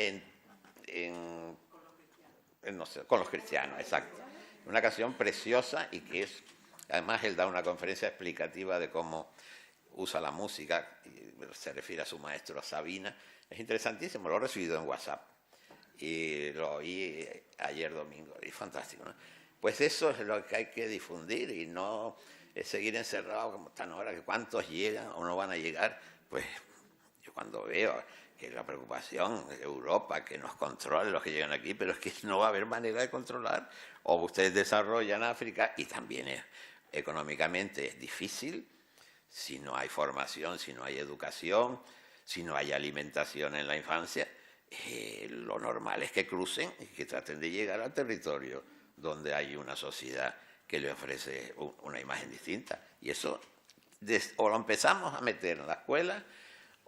no sé, con los cristianos, exacto. Una canción preciosa y que es, además él da una conferencia explicativa de cómo usa la música, y se refiere a su maestro Sabina. Es interesantísimo, lo he recibido en WhatsApp y lo oí ayer domingo, y fantástico, ¿no? Pues eso es lo que hay que difundir y no seguir encerrados como están ahora, que cuántos llegan o no van a llegar. Pues yo cuando veo que la preocupación de Europa, que nos controle los que llegan aquí, pero es que no va a haber manera de controlar, o ustedes desarrollan África, y también es económicamente difícil, si no hay formación, si no hay educación, si no hay alimentación en la infancia, lo normal es que crucen y que traten de llegar al territorio donde hay una sociedad que le ofrece una imagen distinta. Y eso o lo empezamos a meter en la escuela,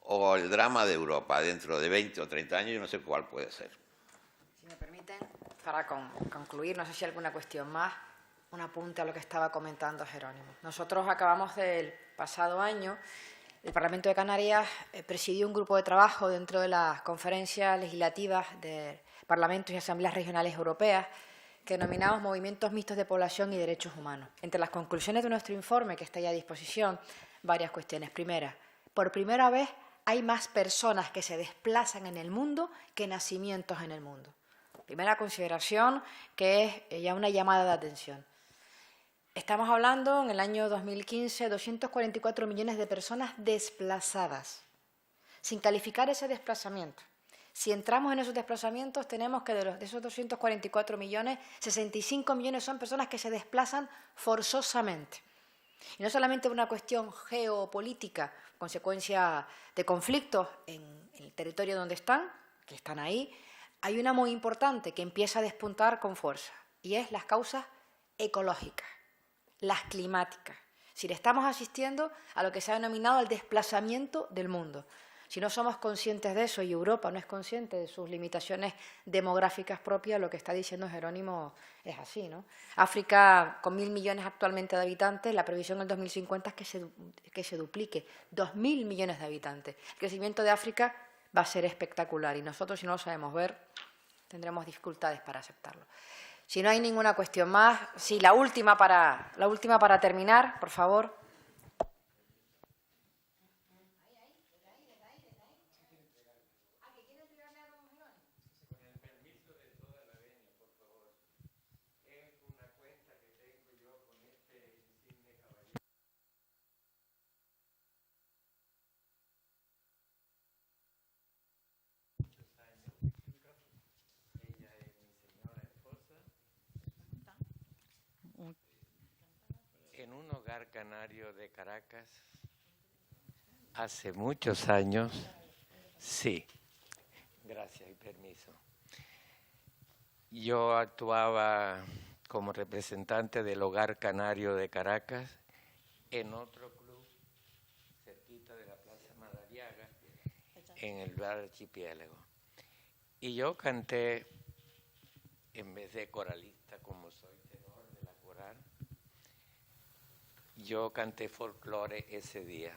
o el drama de Europa dentro de 20 o 30 años, yo no sé cuál puede ser. Si me permiten, para concluir, no sé si hay alguna cuestión más, un apunte a lo que estaba comentando Jerónimo. Nosotros acabamos del pasado año, el Parlamento de Canarias presidió un grupo de trabajo dentro de las conferencias legislativas de parlamentos y asambleas regionales europeas que denominamos Movimientos Mixtos de Población y Derechos Humanos. Entre las conclusiones de nuestro informe, que está ya a disposición, varias cuestiones. Primera, por primera vez hay más personas que se desplazan en el mundo que nacimientos en el mundo. Primera consideración, que es ya una llamada de atención. Estamos hablando, en el año 2015, 244 millones de personas desplazadas, sin calificar ese desplazamiento. Si entramos en esos desplazamientos, tenemos que de esos 244 millones, 65 millones son personas que se desplazan forzosamente. Y no solamente una cuestión geopolítica, consecuencia de conflictos en el territorio donde están, que están ahí, hay una muy importante que empieza a despuntar con fuerza, y es las causas ecológicas, las climáticas. Si le estamos asistiendo a lo que se ha denominado el desplazamiento del mundo. Si no somos conscientes de eso y Europa no es consciente de sus limitaciones demográficas propias, lo que está diciendo Jerónimo es así, ¿no? África, con 1.000 millones actualmente de habitantes, la previsión en el 2050 es que se duplique, 2.000 millones de habitantes. El crecimiento de África va a ser espectacular y nosotros, si no lo sabemos ver, tendremos dificultades para aceptarlo. Si no hay ninguna cuestión más, sí, la última para terminar, por favor. En un hogar canario de Caracas, hace muchos años, sí, gracias y permiso, yo actuaba como representante del hogar canario de Caracas en otro club cerquita de la Plaza Madariaga, en el bar Archipiélago. Y yo canté, en vez de coralista como soy tenor de la coral, yo canté folclore ese día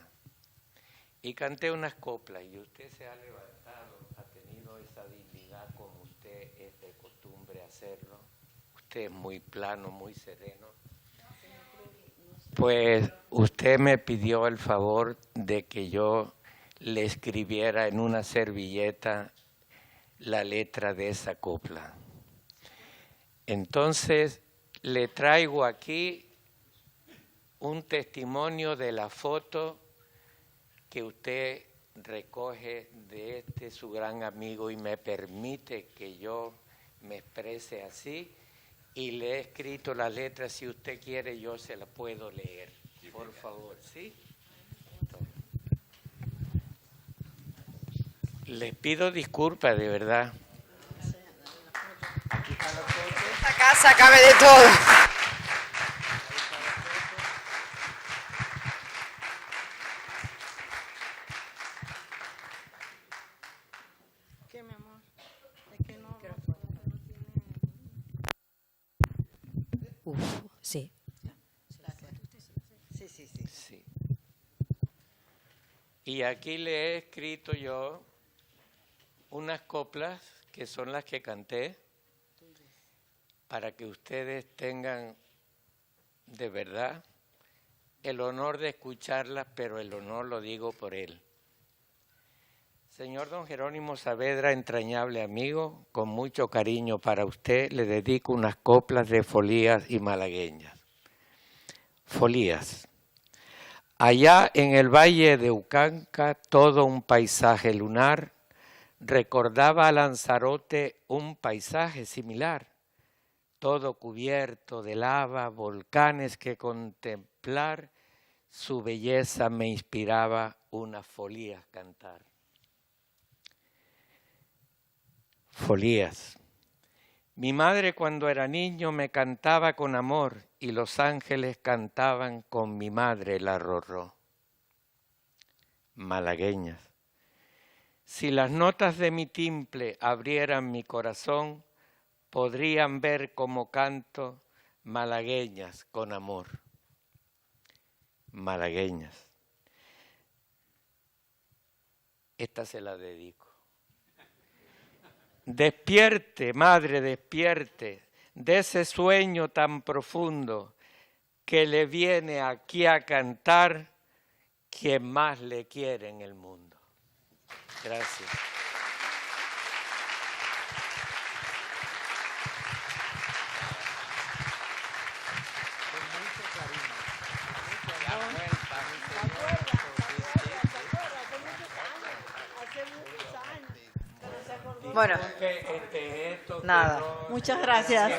y canté unas coplas y usted se ha levantado, ha tenido esa dignidad como usted es de costumbre hacerlo. Usted es muy plano, muy sereno. Pues usted me pidió el favor de que yo le escribiera en una servilleta la letra de esa copla. Entonces le traigo aquí un testimonio de la foto que usted recoge de su gran amigo y me permite que yo me exprese así y le he escrito la letra, si usted quiere yo se la puedo leer, por favor, ¿sí? Les pido disculpas de verdad. Aquí está la foto. En esta casa cabe de todo. ¿Qué, mi amor? Es que no tiene... Sí. Sí. Y aquí le he escrito yo unas coplas que son las que canté para que ustedes tengan de verdad el honor de escucharlas, pero el honor lo digo por él. Señor don Jerónimo Saavedra, entrañable amigo, con mucho cariño para usted le dedico unas coplas de folías y malagueñas. Folías. Allá en el valle de Ucanca, todo un paisaje lunar, recordaba a Lanzarote un paisaje similar, todo cubierto de lava, volcanes que contemplar, su belleza me inspiraba unas folías cantar. Folías. Mi madre cuando era niño me cantaba con amor y los ángeles cantaban con mi madre la rorró. Malagueñas. Si las notas de mi timple abrieran mi corazón, podrían ver cómo canto malagueñas con amor. Malagueñas. Esta se la dedico. Despierte, madre, despierte de ese sueño tan profundo que le viene aquí a cantar quien más le quiere en el mundo. Gracias. Bueno, nada. Muchas gracias.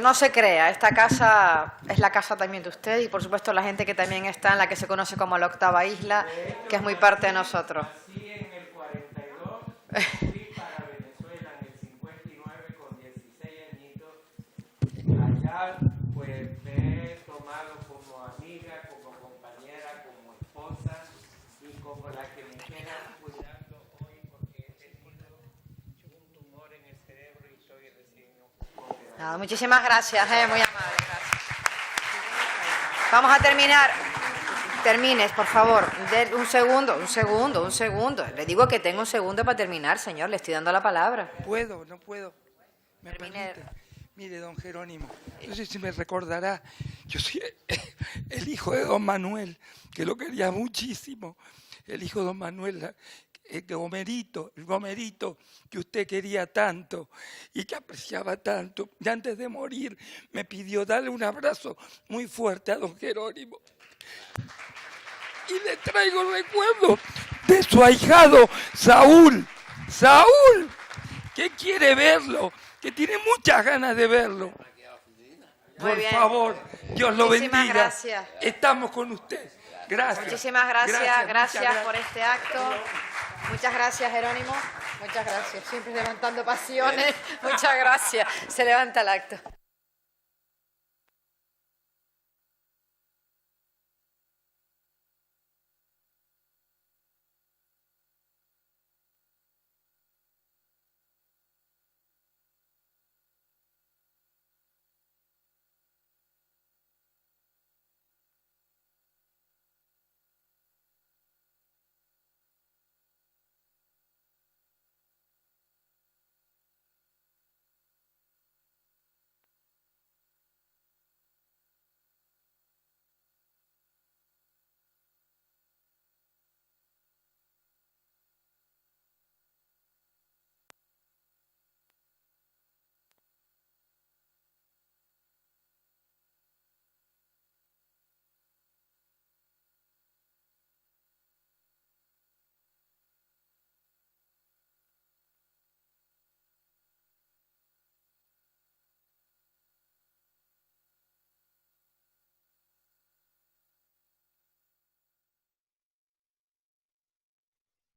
No se crea, esta casa es la casa también de usted y por supuesto la gente que también está en la que se conoce como la octava isla, que es muy parte de nosotros. Nací en el 42, fui para Venezuela en el 59 con 16 añitos. Allá pues me he tomado como amiga, como compañera, como esposa y como la que me queda cuidando hoy porque he tenido un tumor en el cerebro y estoy recién operado. Nada, muchísimas gracias, muy amable, gracias. Vamos a terminar. Termines, por favor. Un segundo. Le digo que tengo un segundo para terminar, señor. Le estoy dando la palabra. No puedo. ¿Me termine. permite? Mire, don Jerónimo, no sé si me recordará, yo soy el hijo de don Manuel, que lo quería muchísimo, el hijo de don Manuel, el Gomerito, que usted quería tanto y que apreciaba tanto. Y antes de morir me pidió darle un abrazo muy fuerte a don Jerónimo. Y le traigo el recuerdo de su ahijado Saúl, que quiere verlo, que tiene muchas ganas de verlo. Muy Por bien. favor, Dios lo Muchísimas bendiga. gracias. Estamos con usted. Gracias. Muchísimas gracias, gracias por muchas este acto. Muchas gracias, Jerónimo. Muchas gracias. Siempre levantando pasiones. Muchas gracias. Se levanta el acto.